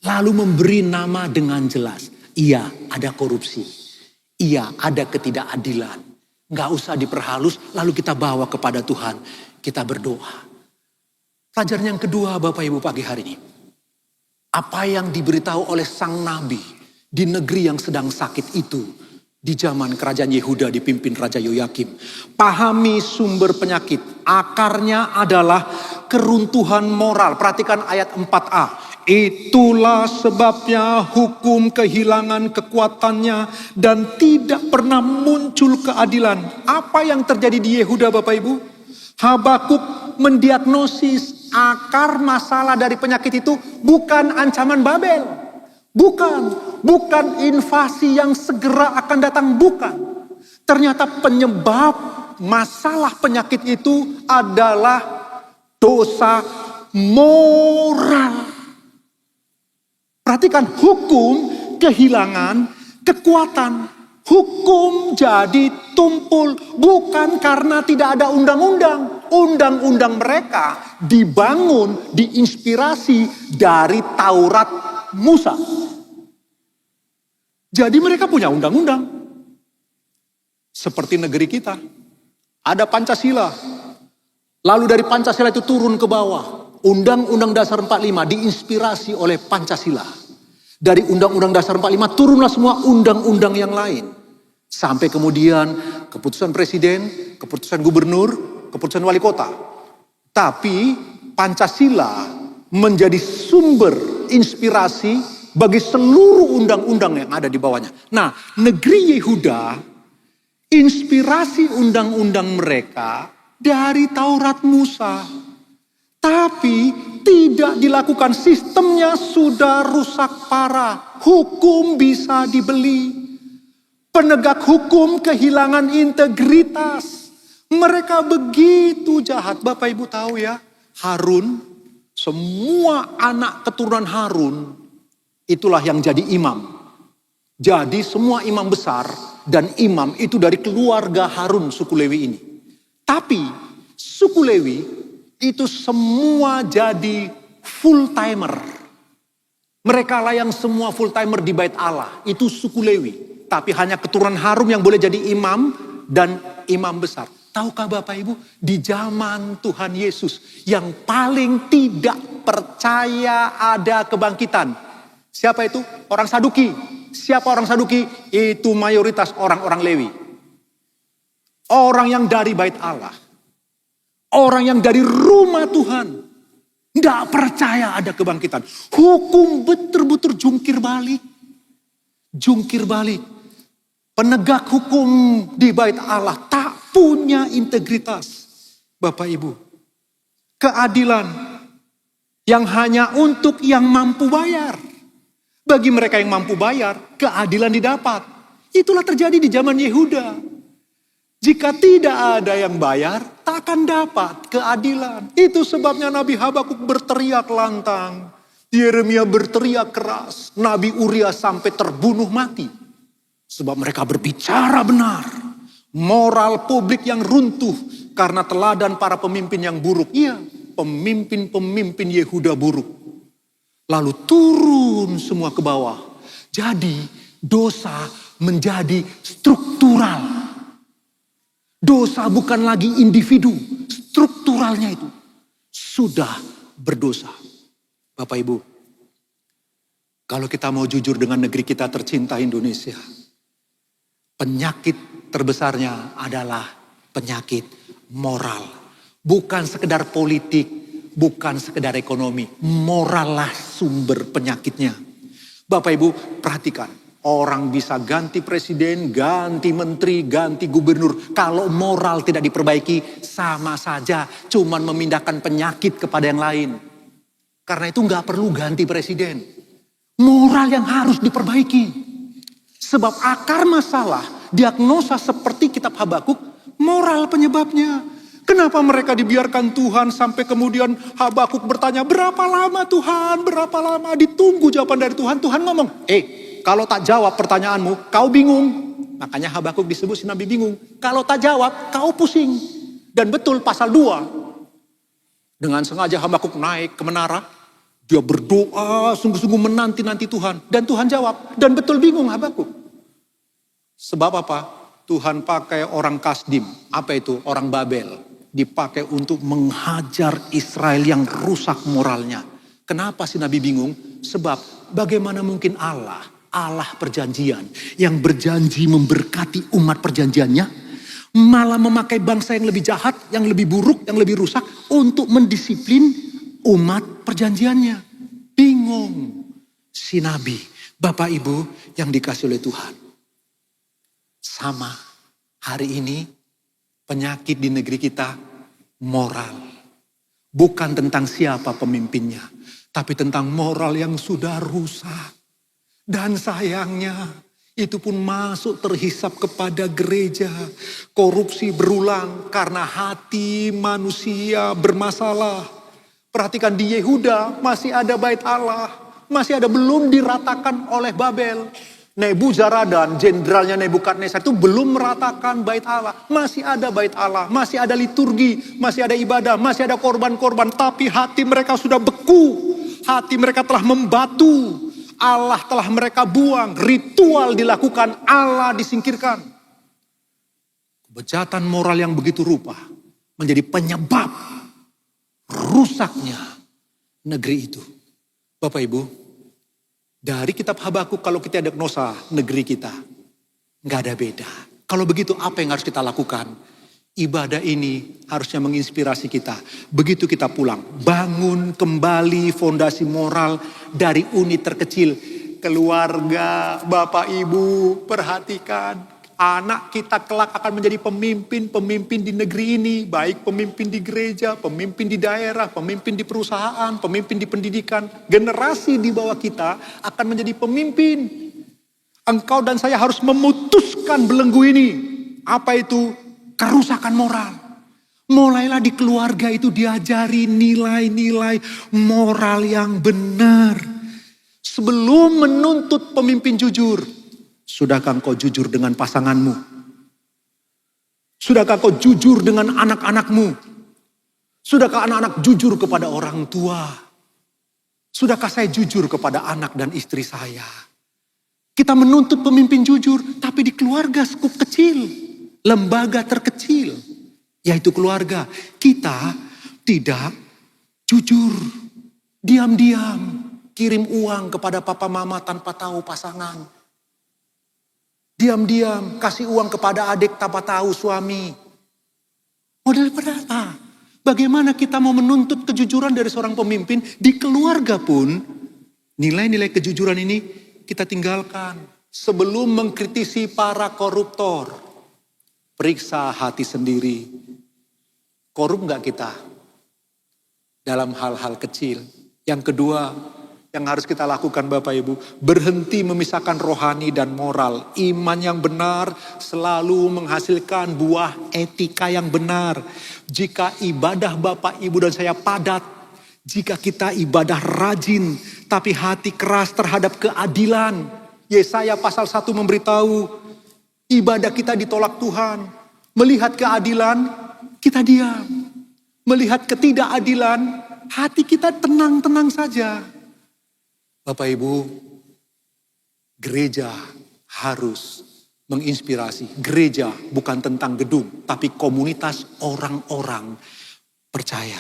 Speaker 3: lalu memberi nama dengan jelas. Iya, ada korupsi. Iya, ada ketidakadilan. Nggak usah diperhalus, lalu kita bawa kepada Tuhan. Kita berdoa. Pelajaran yang kedua Bapak Ibu pagi hari ini. Apa yang diberitahu oleh sang nabi di negeri yang sedang sakit itu. Di zaman kerajaan Yehuda dipimpin Raja Yoyakim. Pahami sumber penyakit. Akarnya adalah keruntuhan moral. Perhatikan ayat 4a. Itulah sebabnya hukum kehilangan kekuatannya dan tidak pernah muncul keadilan. Apa yang terjadi di Yehuda Bapak Ibu? Habakuk mendiagnosis akar masalah dari penyakit itu bukan ancaman Babel. Bukan invasi yang segera akan datang, bukan. Ternyata penyebab masalah penyakit itu adalah dosa moral. Perhatikan, hukum kehilangan kekuatan. Hukum jadi tumpul bukan karena tidak ada undang-undang. Undang-undang mereka dibangun, diinspirasi dari Taurat Musa. Jadi mereka punya undang-undang. Seperti negeri kita. Ada Pancasila. Lalu dari Pancasila itu turun ke bawah. Undang-Undang Dasar 45 diinspirasi oleh Pancasila. Dari Undang-Undang Dasar 45 turunlah semua undang-undang yang lain. Sampai kemudian keputusan presiden, keputusan gubernur, keputusan wali kota. Tapi Pancasila menjadi sumber inspirasi bagi seluruh undang-undang yang ada di bawahnya. Nah, negeri Yehuda, inspirasi undang-undang mereka dari Taurat Musa. Tapi tidak dilakukan, sistemnya sudah rusak parah. Hukum bisa dibeli. Penegak hukum kehilangan integritas. Mereka begitu jahat. Bapak Ibu tahu ya, Harun, semua anak keturunan Harun, itulah yang jadi imam. Jadi semua imam besar dan imam itu dari keluarga Harun suku Lewi ini. Tapi suku Lewi itu semua jadi full timer. Mereka lah yang semua full timer di bait Allah. Itu suku Lewi. Tapi hanya keturunan Harun yang boleh jadi imam dan imam besar. Tahukah Bapak Ibu, di zaman Tuhan Yesus yang paling tidak percaya ada kebangkitan. Siapa itu? Orang Saduki.
Speaker 5: Siapa orang Saduki? Itu mayoritas orang-orang Lewi. Orang yang dari bait Allah. Orang yang dari rumah Tuhan. Tidak percaya ada kebangkitan. Hukum betul-betul jungkir balik. Jungkir balik. Penegak hukum di bait Allah tak punya integritas. Bapak Ibu. Keadilan yang hanya untuk yang mampu bayar. Bagi mereka yang mampu bayar, keadilan didapat. Itulah terjadi di zaman Yehuda. Jika tidak ada yang bayar, tak akan dapat keadilan. Itu sebabnya Nabi Habakuk berteriak lantang. Yeremia berteriak keras. Nabi Uria sampai terbunuh mati. Sebab mereka berbicara benar. Moral publik yang runtuh karena teladan para pemimpin yang buruk. Iya, pemimpin-pemimpin Yehuda buruk. Lalu turun semua ke bawah. Jadi dosa menjadi struktural. Dosa bukan lagi individu. Strukturalnya itu sudah berdosa. Bapak Ibu, kalau kita mau jujur dengan negeri kita tercinta Indonesia, penyakit terbesarnya adalah penyakit moral. Bukan sekedar politik, bukan sekedar ekonomi. Moral lah sumber penyakitnya. Bapak Ibu perhatikan. Orang bisa ganti presiden, ganti menteri, ganti gubernur. Kalau moral tidak diperbaiki, sama saja. Cuman memindahkan penyakit kepada yang lain. Karena itu nggak perlu ganti presiden. Moral yang harus diperbaiki. Sebab akar masalah, diagnosa seperti kitab Habakuk, moral penyebabnya. Kenapa mereka dibiarkan Tuhan sampai kemudian Habakuk bertanya, berapa lama Tuhan, berapa lama? Ditunggu jawaban dari Tuhan. Tuhan ngomong, kalau tak jawab pertanyaanmu, kau bingung. Makanya Habakuk disebut si Nabi bingung. Kalau tak jawab, kau pusing. Dan betul pasal 2. Dengan sengaja Habakuk naik ke menara. Dia berdoa, sungguh-sungguh menanti-nanti Tuhan. Dan Tuhan jawab. Dan betul bingung Habakuk. Sebab apa? Tuhan pakai orang Kasdim. Apa itu? Orang Babel. Dipakai untuk menghajar Israel yang rusak moralnya. Kenapa si Nabi bingung? Sebab bagaimana mungkin Allah perjanjian yang berjanji memberkati umat perjanjiannya, malah memakai bangsa yang lebih jahat, yang lebih buruk, yang lebih rusak untuk mendisiplin umat perjanjiannya. Bingung si Nabi. Bapak Ibu yang dikasih oleh Tuhan. Sama hari ini penyakit di negeri kita moral. Bukan tentang siapa pemimpinnya, tapi tentang moral yang sudah rusak. Dan sayangnya itu pun masuk terhisap kepada gereja. Korupsi berulang karena hati manusia bermasalah. Perhatikan di Yehuda masih ada bait Allah. Masih ada belum diratakan oleh Babel. Nebuzaradan, jenderalnya Nebukadnezar itu belum meratakan bait Allah. Masih ada bait Allah, masih ada liturgi, masih ada ibadah, masih ada korban-korban. Tapi hati mereka sudah beku. Hati mereka telah membatu. Allah telah mereka buang. Ritual dilakukan, Allah disingkirkan. Kebejatan moral yang begitu rupa menjadi penyebab rusaknya negeri itu. Bapak Ibu, dari kitab Habakuk kalau kita diagnosa negeri kita, nggak ada beda. Kalau begitu apa yang harus kita lakukan? Ibadah ini harusnya menginspirasi kita. Begitu kita pulang, bangun kembali fondasi moral dari unit terkecil. Keluarga, Bapak Ibu, perhatikan. Anak kita kelak akan menjadi pemimpin-pemimpin di negeri ini. Baik pemimpin di gereja, pemimpin di daerah, pemimpin di perusahaan, pemimpin di pendidikan. Generasi di bawah kita akan menjadi pemimpin. Engkau dan saya harus memutuskan belenggu ini. Apa itu? Kerusakan moral. Mulailah di keluarga itu diajari nilai-nilai moral yang benar. Sebelum menuntut pemimpin jujur, sudahkah engkau jujur dengan pasanganmu? Sudahkah engkau jujur dengan anak-anakmu? Sudahkah anak-anak jujur kepada orang tua? Sudahkah saya jujur kepada anak dan istri saya? Kita menuntut pemimpin jujur, tapi di keluarga skup kecil, lembaga terkecil, yaitu keluarga. Kita tidak jujur, diam-diam kirim uang kepada papa mama tanpa tahu pasangan. Diam-diam kasih uang kepada adik tanpa tahu suami. Model pada apa? Bagaimana kita mau menuntut kejujuran dari seorang pemimpin di keluarga pun, nilai-nilai kejujuran ini kita tinggalkan. Sebelum mengkritisi para koruptor, periksa hati sendiri. Korup nggak kita dalam hal-hal kecil? Yang kedua, yang harus kita lakukan Bapak Ibu, berhenti memisahkan rohani dan moral. Iman yang benar selalu menghasilkan buah etika yang benar. Jika ibadah Bapak Ibu dan saya padat, jika kita ibadah rajin, tapi hati keras terhadap keadilan. Yesaya pasal 1 memberitahu, ibadah kita ditolak Tuhan. Melihat keadilan, kita diam. Melihat ketidakadilan, hati kita tenang-tenang saja. Bapak Ibu, gereja harus menginspirasi. Gereja bukan tentang gedung, tapi komunitas orang-orang percaya.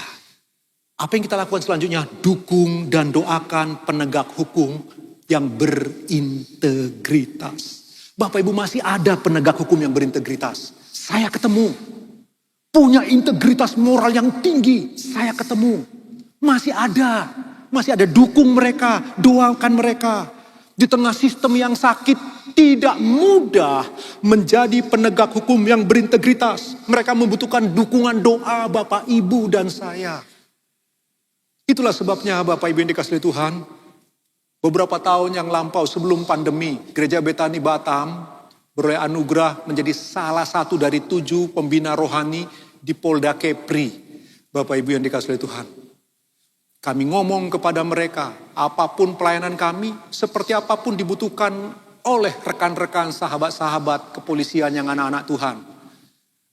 Speaker 5: Apa yang kita lakukan selanjutnya? Dukung dan doakan penegak hukum yang berintegritas. Bapak Ibu, masih ada penegak hukum yang berintegritas. Saya ketemu. Punya integritas moral yang tinggi. Saya ketemu. Masih ada. Masih ada, dukung mereka, doakan mereka. Di tengah sistem yang sakit, tidak mudah menjadi penegak hukum yang berintegritas. Mereka membutuhkan dukungan doa Bapak, Ibu, dan saya. Itulah sebabnya Bapak Ibu yang dikasihi Tuhan, beberapa tahun yang lampau sebelum pandemi, Gereja Betani Batam beroleh anugerah menjadi salah satu dari 7 pembina rohani di Polda Kepri. Bapak Ibu yang dikasihi Tuhan. Kami ngomong kepada mereka, apapun pelayanan kami, seperti apapun dibutuhkan oleh rekan-rekan sahabat-sahabat kepolisian yang anak-anak Tuhan.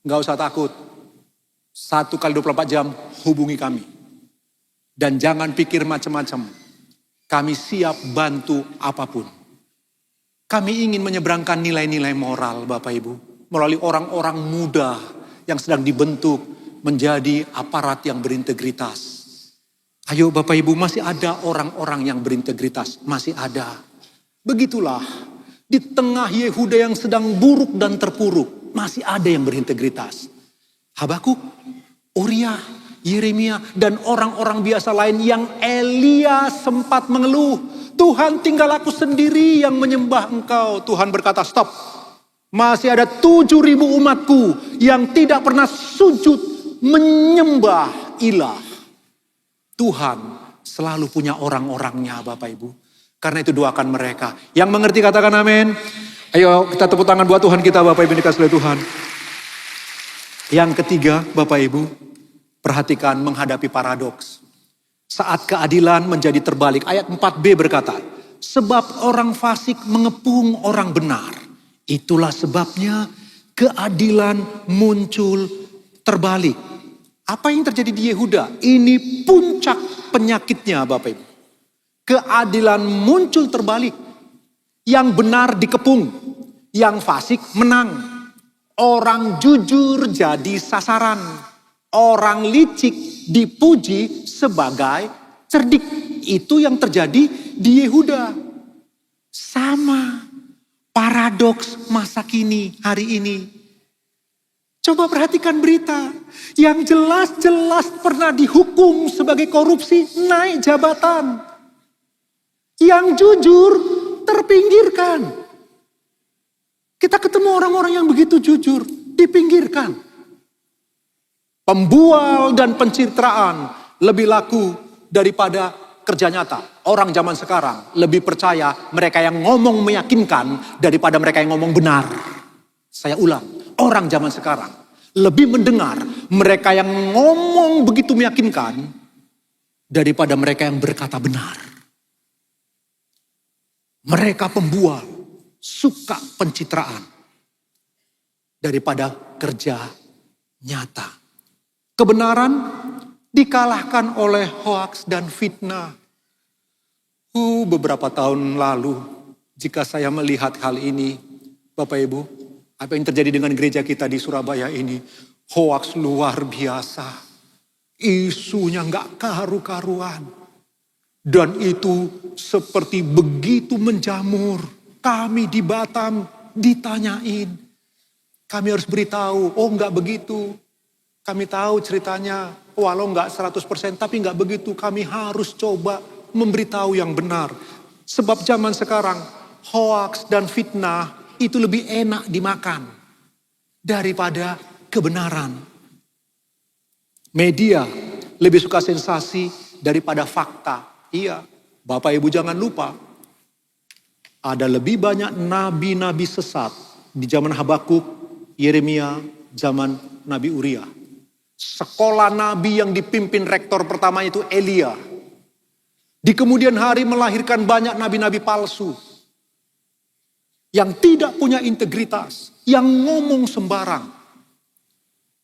Speaker 5: Nggak usah takut. 1 kali 24 jam hubungi kami. Dan jangan pikir macam-macam. Kami siap bantu apapun. Kami ingin menyeberangkan nilai-nilai moral Bapak Ibu. Melalui orang-orang muda yang sedang dibentuk menjadi aparat yang berintegritas. Ayo Bapak Ibu, masih ada orang-orang yang berintegritas. Masih ada. Begitulah. Di tengah Yehuda yang sedang buruk dan terpuruk. Masih ada yang berintegritas. Habakuk, Uria, Yeremia, dan orang-orang biasa lain yang Elia sempat mengeluh. Tuhan, tinggal aku sendiri yang menyembah Engkau. Tuhan berkata, stop. Masih ada 7.000 umatku yang tidak pernah sujud menyembah ilah. Tuhan selalu punya orang-orangnya Bapak Ibu. Karena itu doakan mereka. Yang mengerti katakan amin. Ayo kita tepuk tangan buat Tuhan kita Bapak Ibu dikasihi Tuhan. Yang ketiga Bapak Ibu, perhatikan menghadapi paradoks. Saat keadilan menjadi terbalik. Ayat 4b berkata, sebab orang fasik mengepung orang benar. Itulah sebabnya keadilan muncul terbalik. Apa yang terjadi di Yehuda? Ini puncak penyakitnya Bapak Ibu. Keadilan muncul terbalik. Yang benar dikepung. Yang fasik menang. Orang jujur jadi sasaran. Orang licik dipuji sebagai cerdik. Itu yang terjadi di Yehuda. Sama. Paradoks masa kini hari ini. Coba perhatikan berita. Yang jelas-jelas pernah dihukum sebagai korupsi naik jabatan. Yang jujur terpinggirkan. Kita ketemu orang-orang yang begitu jujur dipinggirkan. Pembual dan pencitraan lebih laku daripada kerja nyata. Orang zaman sekarang lebih percaya mereka yang ngomong meyakinkan daripada mereka yang ngomong benar. Saya ulang, orang zaman sekarang lebih mendengar mereka yang ngomong begitu meyakinkan daripada mereka yang berkata benar. Mereka pembual, suka pencitraan daripada kerja nyata. Kebenaran dikalahkan oleh hoaks dan fitnah. Beberapa tahun lalu, jika saya melihat hal ini, Bapak Ibu, apa yang terjadi dengan gereja kita di Surabaya ini, hoaks luar biasa. Isunya nggak karu-karuan. Dan itu seperti begitu menjamur. Kami di Batam ditanyain. Kami harus beritahu, oh enggak begitu. Kami tahu ceritanya, walau enggak 100% tapi enggak begitu. Kami harus coba memberitahu yang benar. Sebab zaman sekarang, hoax dan fitnah itu lebih enak dimakan daripada kebenaran. Media lebih suka sensasi daripada fakta. Iya, Bapak Ibu jangan lupa, ada lebih banyak nabi-nabi sesat di zaman Habakuk, Yeremia, zaman Nabi Uria. Sekolah nabi yang dipimpin rektor pertama itu Elia. Di kemudian hari melahirkan banyak nabi-nabi palsu. Yang tidak punya integritas, yang ngomong sembarang.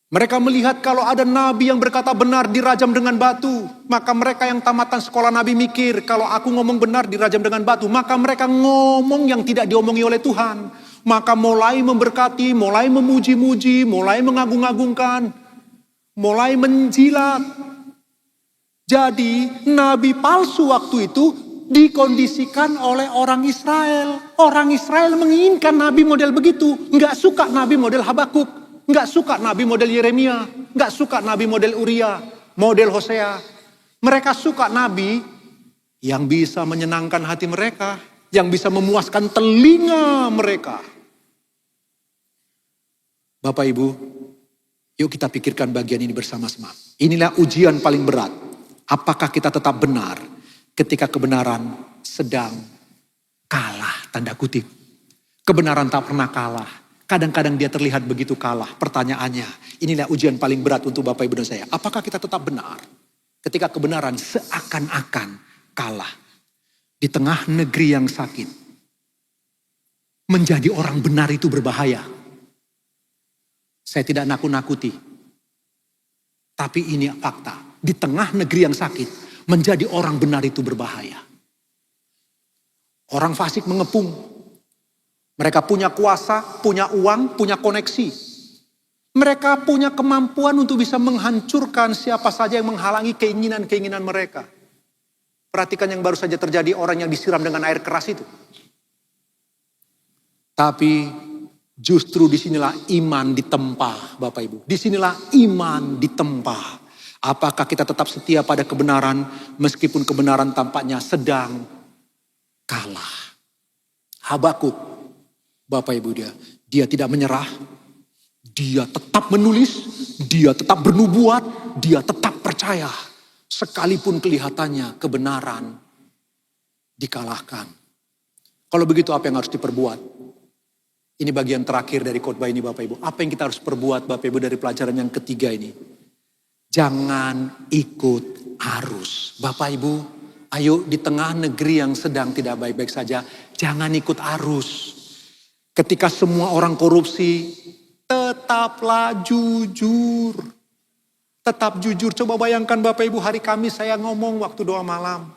Speaker 5: Mereka melihat kalau ada nabi yang berkata benar dirajam dengan batu. Maka mereka yang tamatan sekolah nabi mikir, kalau aku ngomong benar dirajam dengan batu. Maka mereka ngomong yang tidak diomongi oleh Tuhan. Maka mulai memberkati, mulai memuji-muji, mulai mengagung-agungkan, mulai menjilat. Jadi nabi palsu waktu itu dikondisikan oleh orang Israel. Orang Israel menginginkan nabi model begitu. Nggak suka nabi model Habakuk. Nggak suka nabi model Yeremia. Nggak suka nabi model Uria. Model Hosea. Mereka suka nabi yang bisa menyenangkan hati mereka. Yang bisa memuaskan telinga mereka. Bapak Ibu, yuk kita pikirkan bagian ini bersama-sama. Inilah ujian paling berat. Apakah kita tetap benar ketika kebenaran sedang kalah, tanda kutip. Kebenaran tak pernah kalah. Kadang-kadang dia terlihat begitu kalah. Pertanyaannya, inilah ujian paling berat untuk Bapak Ibu dan saya. Apakah kita tetap benar ketika kebenaran seakan-akan kalah? Di tengah negeri yang sakit, menjadi orang benar itu berbahaya. Saya tidak nakut-nakuti. Tapi ini fakta. Di tengah negeri yang sakit, menjadi orang benar itu berbahaya. Orang fasik mengepung. Mereka punya kuasa, punya uang, punya koneksi. Mereka punya kemampuan untuk bisa menghancurkan siapa saja yang menghalangi keinginan-keinginan mereka. Perhatikan yang baru saja terjadi, orang yang disiram dengan air keras itu. Tapi justru disinilah iman ditempa, Bapak Ibu. Disinilah iman ditempa. Apakah kita tetap setia pada kebenaran meskipun kebenaran tampaknya sedang kalah? Habakuk, Bapak Ibu, dia tidak menyerah. Dia tetap menulis, dia tetap bernubuat, dia tetap percaya. Sekalipun kelihatannya kebenaran dikalahkan. Kalau begitu apa yang harus diperbuat? Ini bagian terakhir dari khotbah ini Bapak Ibu. Apa yang kita harus perbuat Bapak Ibu dari pelajaran yang ketiga ini? Jangan ikut arus. Bapak Ibu, ayo di tengah negeri yang sedang tidak baik-baik saja, jangan ikut arus. Ketika semua orang korupsi, tetaplah jujur. Tetap jujur. Coba bayangkan Bapak Ibu, hari Kamis saya ngomong waktu doa malam.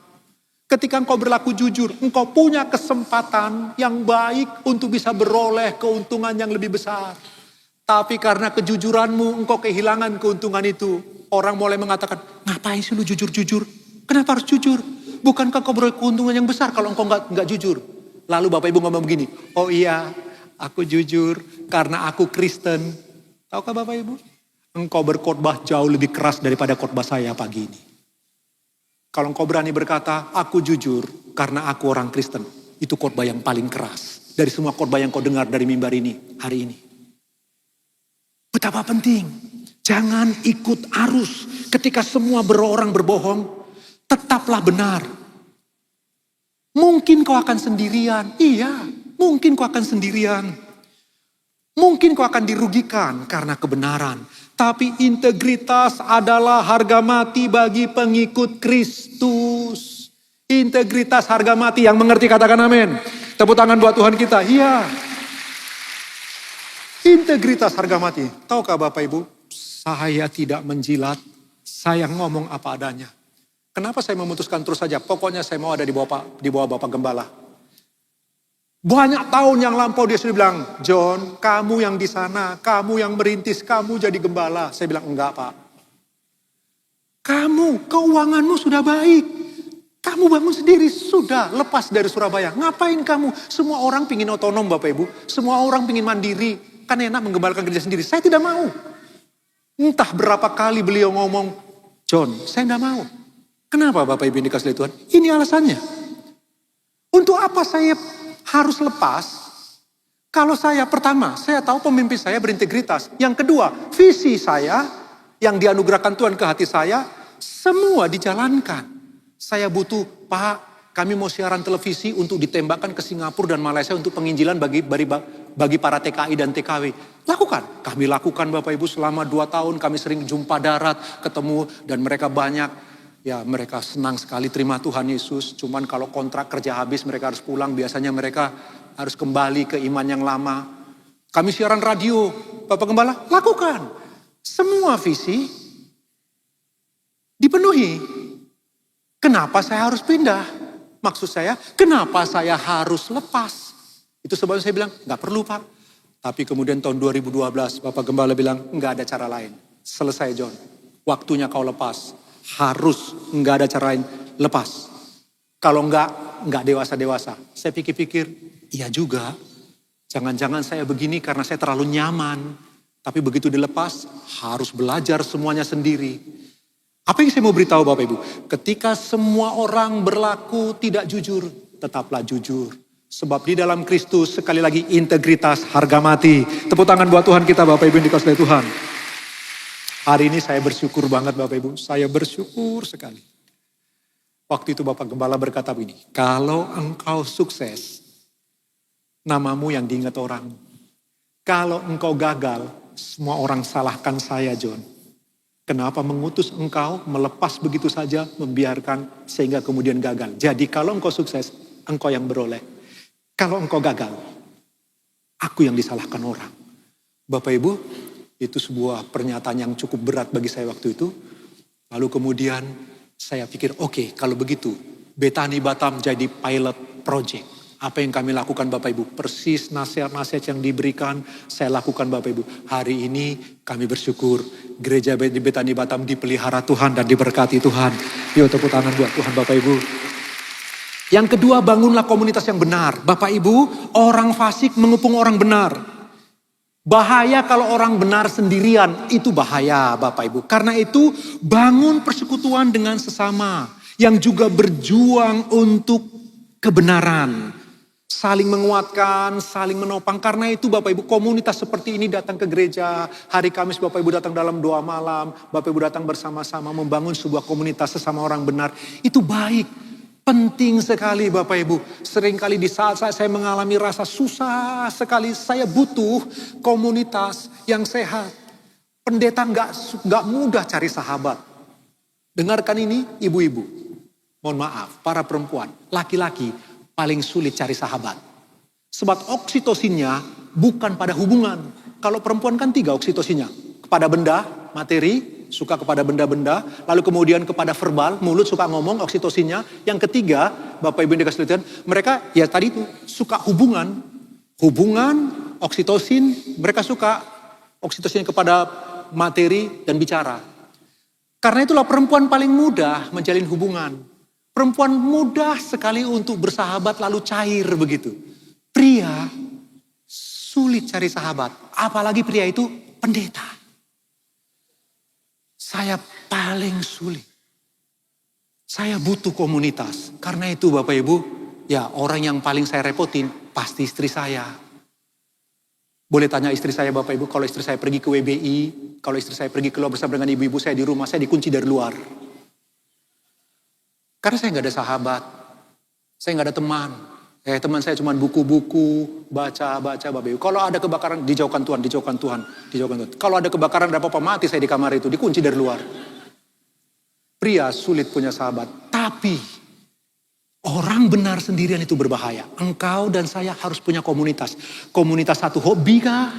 Speaker 5: Ketika engkau berlaku jujur, engkau punya kesempatan yang baik untuk bisa beroleh keuntungan yang lebih besar. Tapi karena kejujuranmu, engkau kehilangan keuntungan itu. Orang mulai mengatakan, ngapain sih lu jujur-jujur? Kenapa harus jujur? Bukankah kau beroleh keuntungan yang besar kalau engkau nggak jujur? Lalu Bapak Ibu ngomong begini, oh iya, aku jujur karena aku Kristen. Tahukah Bapak Ibu? Engkau berkhotbah jauh lebih keras daripada khotbah saya pagi ini. Kalau engkau berani berkata, aku jujur karena aku orang Kristen. Itu khotbah yang paling keras dari semua khotbah yang kau dengar dari mimbar ini hari ini. Betapa penting. Jangan ikut arus. Ketika semua orang berbohong, tetaplah benar. Mungkin kau akan sendirian. Iya, mungkin kau akan sendirian. Mungkin kau akan dirugikan karena kebenaran. Tapi integritas adalah harga mati bagi pengikut Kristus. Integritas harga mati, yang mengerti katakan amin. Tepuk tangan buat Tuhan kita. Iya. Integritas harga mati. Tahukah Bapak Ibu? Saya tidak menjilat. Saya ngomong apa adanya. Kenapa saya memutuskan terus saja? Pokoknya saya mau ada di bawah Bapak Gembala. Banyak tahun yang lampau dia sudah bilang, John, kamu yang di sana, kamu yang merintis, kamu jadi gembala. Saya bilang, enggak Pak. Kamu, keuanganmu sudah baik. Kamu bangun sendiri, sudah lepas dari Surabaya. Ngapain kamu? Semua orang pingin otonom Bapak Ibu. Semua orang pingin mandiri. Kan enak mengembalakan gereja sendiri. Saya tidak mau. Entah berapa kali beliau ngomong, John, saya tidak mau. Kenapa Bapak Ibu yang dikasihi Tuhan? Ini alasannya. Untuk apa saya harus lepas? Kalau saya pertama, saya tahu pemimpin saya berintegritas. Yang kedua, visi saya yang dianugerahkan Tuhan ke hati saya, semua dijalankan. Saya butuh, Pak, kami mau siaran televisi untuk ditembakkan ke Singapura dan Malaysia untuk penginjilan bagi para TKI dan TKW. Lakukan. Kami lakukan Bapak Ibu selama 2 tahun. Kami sering jumpa darat, ketemu dan mereka banyak. Ya mereka senang sekali terima Tuhan Yesus. Cuman kalau kontrak kerja habis mereka harus pulang. Biasanya mereka harus kembali ke iman yang lama. Kami siaran radio. Bapak Gembala, lakukan. Semua visi dipenuhi. Kenapa saya harus pindah? Maksud saya, kenapa saya harus lepas? Itu sebabnya saya bilang, nggak perlu Pak. Tapi kemudian tahun 2012, Bapak Gembala bilang, nggak ada cara lain. Selesai John, waktunya kau lepas. Harus, nggak ada cara lain, lepas. Kalau nggak dewasa-dewasa. Saya pikir-pikir, iya juga. Jangan-jangan saya begini karena saya terlalu nyaman. Tapi begitu dilepas, harus belajar semuanya sendiri. Apa yang saya mau beritahu Bapak Ibu? Ketika semua orang berlaku tidak jujur, tetaplah jujur. Sebab di dalam Kristus sekali lagi integritas harga mati. Tepuk tangan buat Tuhan kita Bapak Ibu yang dikasihi Tuhan. Hari ini saya bersyukur banget Bapak Ibu. Saya bersyukur sekali. Waktu itu Bapak Gembala berkata begini. Kalau engkau sukses, namamu yang diingat orang. Kalau engkau gagal, semua orang salahkan saya John. Kenapa mengutus engkau melepas begitu saja, membiarkan sehingga kemudian gagal. Jadi kalau engkau sukses, engkau yang beroleh. Kalau engkau gagal, aku yang disalahkan orang. Bapak Ibu, itu sebuah pernyataan yang cukup berat bagi saya waktu itu. Lalu kemudian saya pikir, oke, kalau begitu, Bethany Batam jadi pilot project. Apa yang kami lakukan Bapak Ibu, persis nasihat-nasihat yang diberikan, saya lakukan Bapak Ibu. Hari ini kami bersyukur, gereja di Bethany Batam dipelihara Tuhan dan diberkati Tuhan. Yuk tepuk tangan buat Tuhan Bapak Ibu. Yang kedua, bangunlah komunitas yang benar. Bapak Ibu, orang fasik mengepung orang benar. Bahaya kalau orang benar sendirian, itu bahaya Bapak Ibu. Karena itu, bangun persekutuan dengan sesama. Yang juga berjuang untuk kebenaran. Saling menguatkan, saling menopang. Karena itu Bapak Ibu komunitas seperti ini datang ke gereja. Hari Kamis Bapak Ibu datang dalam doa malam. Bapak Ibu datang bersama-sama membangun sebuah komunitas sesama orang benar. Itu baik. Penting sekali Bapak Ibu. Seringkali di saat-saat saya mengalami rasa susah sekali. Saya butuh komunitas yang sehat. Pendeta nggak mudah cari sahabat. Dengarkan ini ibu-ibu. Mohon maaf para perempuan. Laki-laki paling sulit cari sahabat. Sebab oksitosinnya bukan pada hubungan. Kalau perempuan kan 3 oksitosinnya. Kepada benda, materi, suka kepada benda-benda. Lalu kemudian kepada verbal, mulut suka ngomong, oksitosinnya. Yang ketiga, Bapak Ibu yang dikasihi Tuhan, mereka ya tadi itu suka hubungan. Hubungan, oksitosin, mereka suka oksitosin kepada materi dan bicara. Karena itulah perempuan paling mudah menjalin hubungan. Perempuan mudah sekali untuk bersahabat lalu cair begitu. Pria sulit cari sahabat. Apalagi pria itu pendeta. Saya paling sulit. Saya butuh komunitas. Karena itu Bapak Ibu, ya orang yang paling saya repotin pasti istri saya. Boleh tanya istri saya Bapak Ibu, kalau istri saya pergi ke WBI, kalau istri saya pergi keluar bersama dengan ibu-ibu saya di rumah, saya dikunci dari luar. Karena saya nggak ada sahabat, saya nggak ada teman. Teman saya cuma buku-buku, baca Bapak Ibu. Kalau ada kebakaran, dijauhkan Tuhan, dijauhkan Tuhan, dijauhkan Tuhan. Kalau ada kebakaran, ada apa-apa mati saya di kamar itu, dikunci dari luar. Pria sulit punya sahabat, tapi orang benar sendirian itu berbahaya. Engkau dan saya harus punya komunitas. Komunitas satu hobi kah?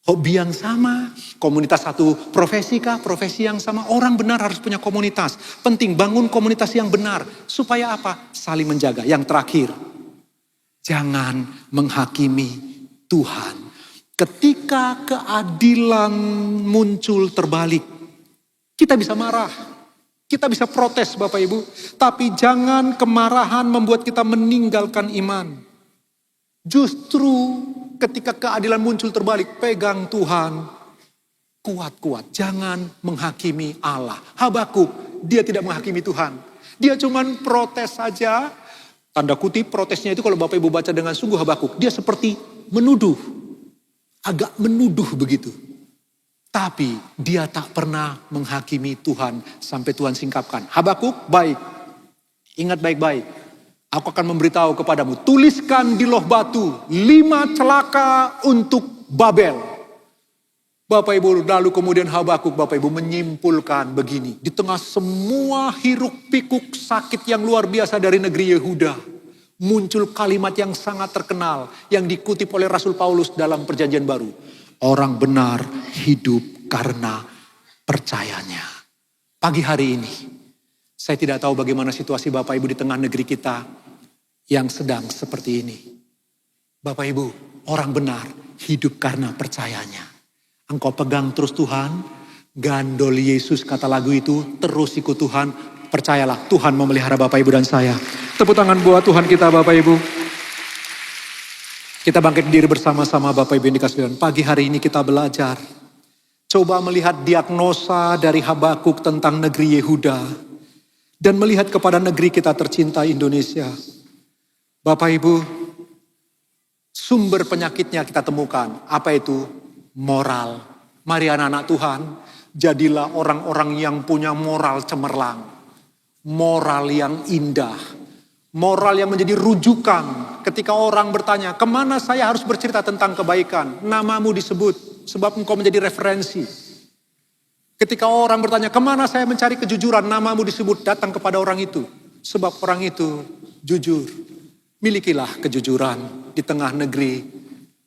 Speaker 5: Hobi yang sama, komunitas satu profesi kah? Profesi yang sama. Orang benar harus punya komunitas. Penting bangun komunitas yang benar. Supaya apa? Saling menjaga. Yang terakhir, jangan menghakimi Tuhan. Ketika keadilan muncul terbalik, kita bisa marah. Kita bisa protes Bapak Ibu, tapi jangan kemarahan membuat kita meninggalkan iman. Justru ketika keadilan muncul terbalik, pegang Tuhan, kuat-kuat. Jangan menghakimi Allah. Habakuk, dia tidak menghakimi Tuhan. Dia cuman protes saja. Tanda kutip protesnya itu kalau Bapak Ibu baca dengan sungguh Habakuk, dia seperti menuduh. Agak menuduh begitu. Tapi dia tak pernah menghakimi Tuhan sampai Tuhan singkapkan. Habakuk, baik. Ingat baik-baik. Aku akan memberitahu kepadamu. Tuliskan di loh batu 5 celaka untuk Babel. Bapak Ibu, lalu kemudian Habakuk Bapak Ibu menyimpulkan begini. Di tengah semua hiruk pikuk sakit yang luar biasa dari negeri Yehuda. Muncul kalimat yang sangat terkenal. Yang dikutip oleh Rasul Paulus dalam perjanjian baru. Orang benar hidup karena percayanya. Pagi hari ini, saya tidak tahu bagaimana situasi Bapak Ibu di tengah negeri kita yang sedang seperti ini. Bapak Ibu, orang benar hidup karena percayanya. Engkau pegang terus Tuhan, gandol Yesus kata lagu itu, terus ikut Tuhan, percayalah Tuhan memelihara Bapak Ibu dan saya. Tepuk tangan buat Tuhan kita Bapak Ibu. Kita bangkit diri bersama-sama Bapak Ibu yang dikasihi Tuhan. Pagi hari ini kita belajar. Coba melihat diagnosa dari Habakuk tentang negeri Yehuda. Dan melihat kepada negeri kita tercinta Indonesia. Bapak Ibu, sumber penyakitnya kita temukan. Apa itu? Moral. Mari anak-anak Tuhan, jadilah orang-orang yang punya moral cemerlang. Moral yang indah. Moral yang menjadi rujukan ketika orang bertanya, kemana saya harus bercerita tentang kebaikan? Namamu disebut, sebab engkau menjadi referensi. Ketika orang bertanya, kemana saya mencari kejujuran? Namamu disebut, datang kepada orang itu. Sebab orang itu jujur. Milikilah kejujuran di tengah negeri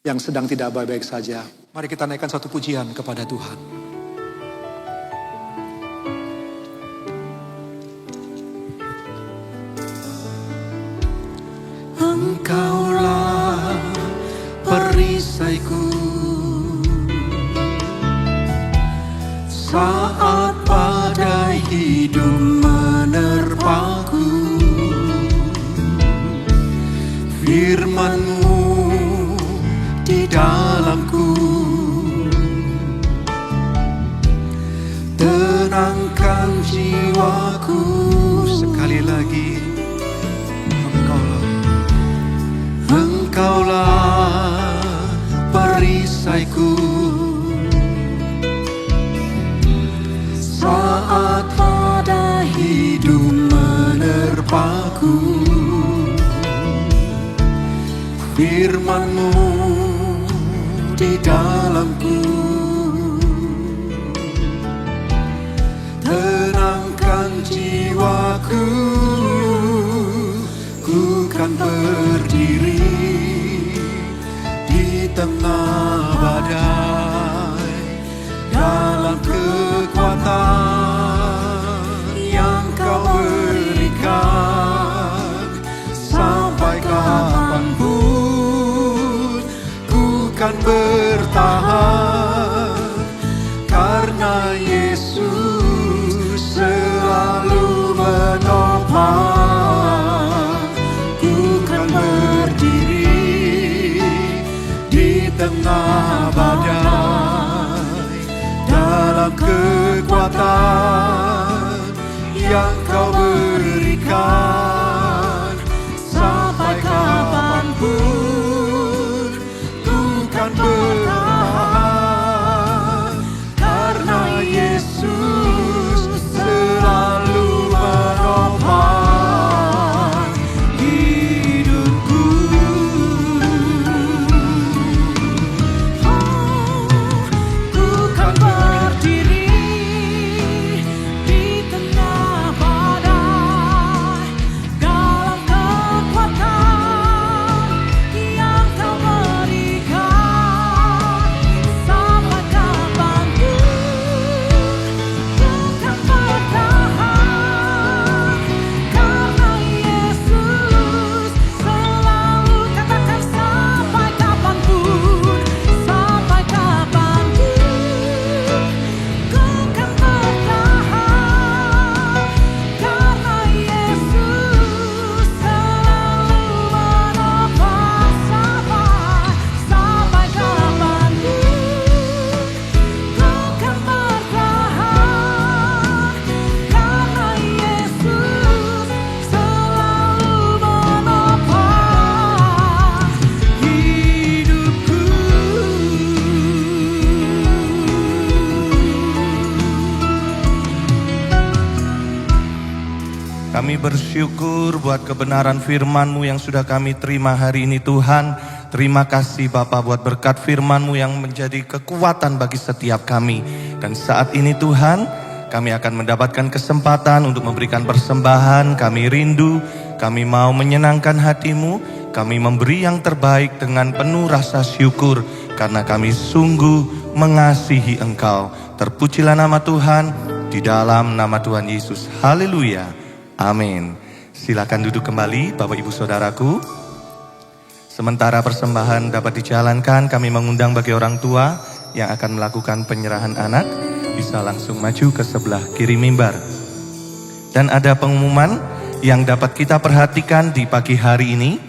Speaker 5: yang sedang tidak baik-baik saja. Mari kita naikkan satu pujian kepada Tuhan.
Speaker 3: Engkaulah perisaiku saat badai hidup menerpaku. Firman-Mu di dalamku tenangkan jiwaku. Sekali lagi, Engkaulah perisaiku saat badai hidup menerpaku. Firman-Mu di dalamku tenangkan jiwaku. Ku kan berdiri di tengah badai dalam kekuatan yang Kau berikan. Sampai kapanpun ku kan bertahan karena Yesus selalu menopang. Tengah badai dalam kekuatan yang Kau berikan. Sampai kapanpun ku kan bertahan karena Yesus selalu menopang hidupku.
Speaker 1: kami bersyukur buat kebenaran firman-Mu yang sudah kami terima hari ini Tuhan. Terima kasih Bapa buat berkat firman-Mu yang menjadi kekuatan bagi setiap kami. Dan saat ini Tuhan, kami akan mendapatkan kesempatan untuk memberikan persembahan. Kami rindu, kami mau menyenangkan hati-Mu. Kami memberi yang terbaik dengan penuh rasa syukur, karena kami sungguh mengasihi Engkau. Terpujilah nama Tuhan, di dalam nama Tuhan Yesus. Haleluya. Amin. Silakan duduk kembali Bapak Ibu Saudaraku. Sementara persembahan dapat dijalankan, kami mengundang bagi orang tua yang akan melakukan penyerahan anak, bisa langsung maju ke sebelah kiri mimbar. Dan ada pengumuman yang dapat kita perhatikan di pagi hari ini.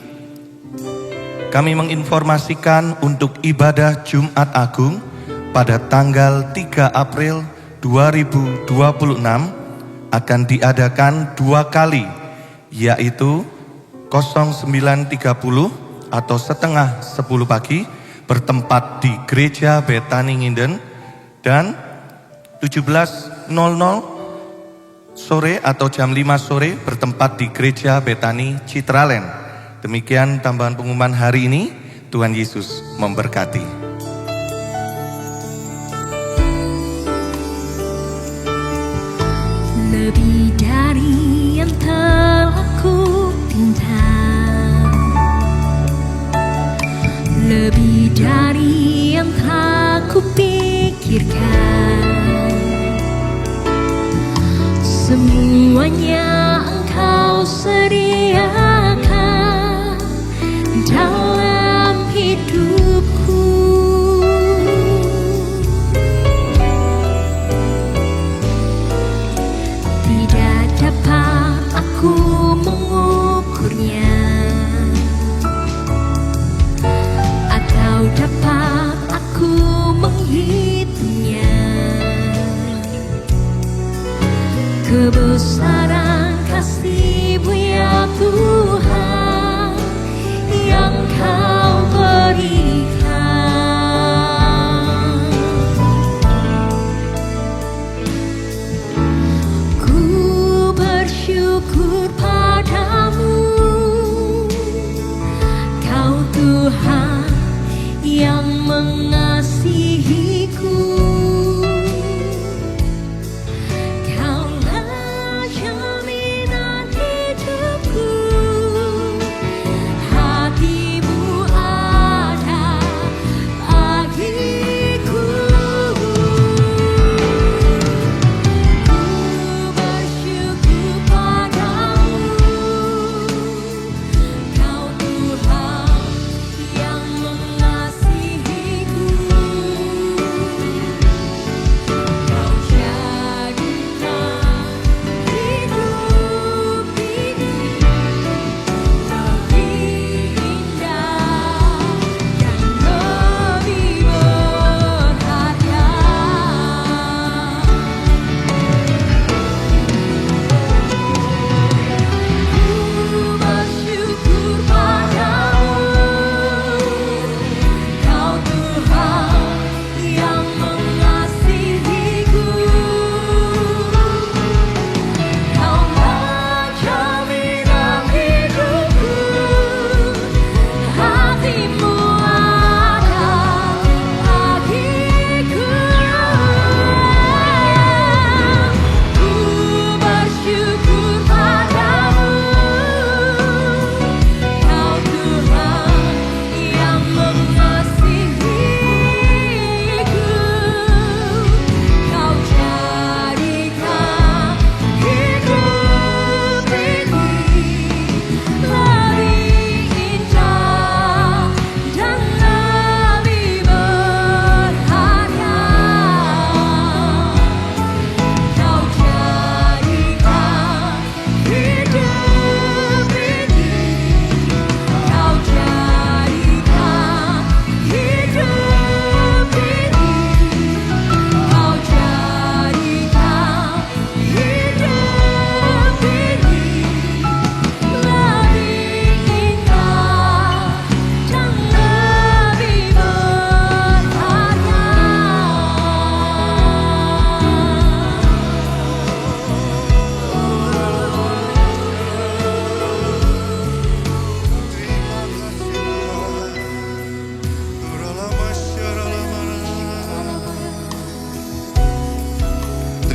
Speaker 1: Kami menginformasikan untuk ibadah Jumat Agung pada tanggal 3 April 2026 akan diadakan 2 kali, yaitu 09.30 atau setengah 10 pagi bertempat di Gereja Betani Nginden, dan 17.00 sore atau jam 5 sore bertempat di Gereja Betani Citraland. Demikian tambahan pengumuman hari ini. Tuhan Yesus memberkati.
Speaker 2: Lebih dari yang telah ku pinta, lebih dari yang telah ku pikirkan, semuanya Engkau sediakan dalam hidupku. Tidak dapat aku mengukurnya, atau dapat aku menghitungnya. Kebesaran kasih-Mu ya Tuhan,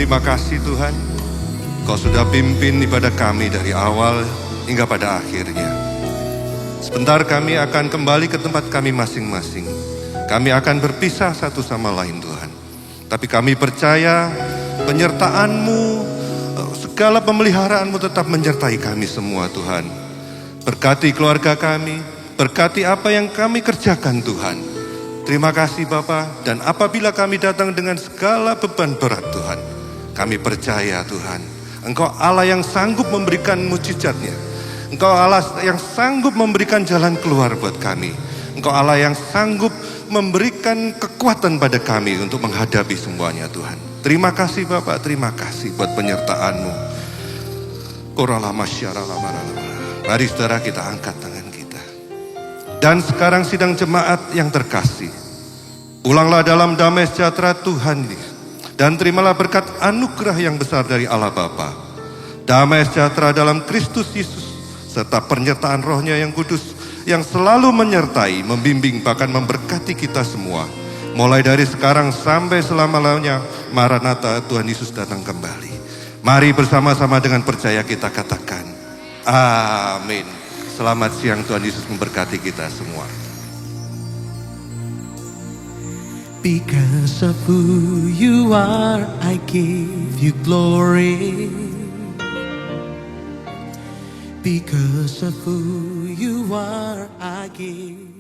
Speaker 1: Terima kasih Tuhan, Kau sudah pimpin ibadah kami dari awal hingga pada akhirnya. Sebentar kami akan kembali ke tempat kami masing-masing. Kami akan berpisah satu sama lain Tuhan. Tapi kami percaya penyertaan-Mu, segala pemeliharaan-Mu tetap menyertai kami semua Tuhan. Berkati keluarga kami, berkati apa yang kami kerjakan Tuhan. Terima kasih Bapa, dan apabila kami datang dengan segala beban berat Tuhan, kami percaya Tuhan, Engkau Allah yang sanggup memberikan mujizatnya. Engkau Allah yang sanggup memberikan jalan keluar buat kami. Engkau Allah yang sanggup memberikan kekuatan pada kami untuk menghadapi semuanya Tuhan. Terima kasih Bapak, terima kasih buat penyertaan-Mu. Mari saudara kita angkat tangan kita. Dan sekarang sidang jemaat yang terkasih, pulanglah dalam damai sejahtera Tuhan ini. Dan terimalah berkat anugerah yang besar dari Allah Bapa, damai sejahtera dalam Kristus Yesus, serta penyertaan Roh-Nya yang kudus, yang selalu menyertai, membimbing, bahkan memberkati kita semua. Mulai dari sekarang sampai selama-lamanya. Maranatha, Tuhan Yesus datang kembali. Mari bersama-sama dengan percaya kita katakan, amin. Selamat siang, Tuhan Yesus memberkati kita semua.
Speaker 3: Because of who you are, I give you glory. Because of who you are, I give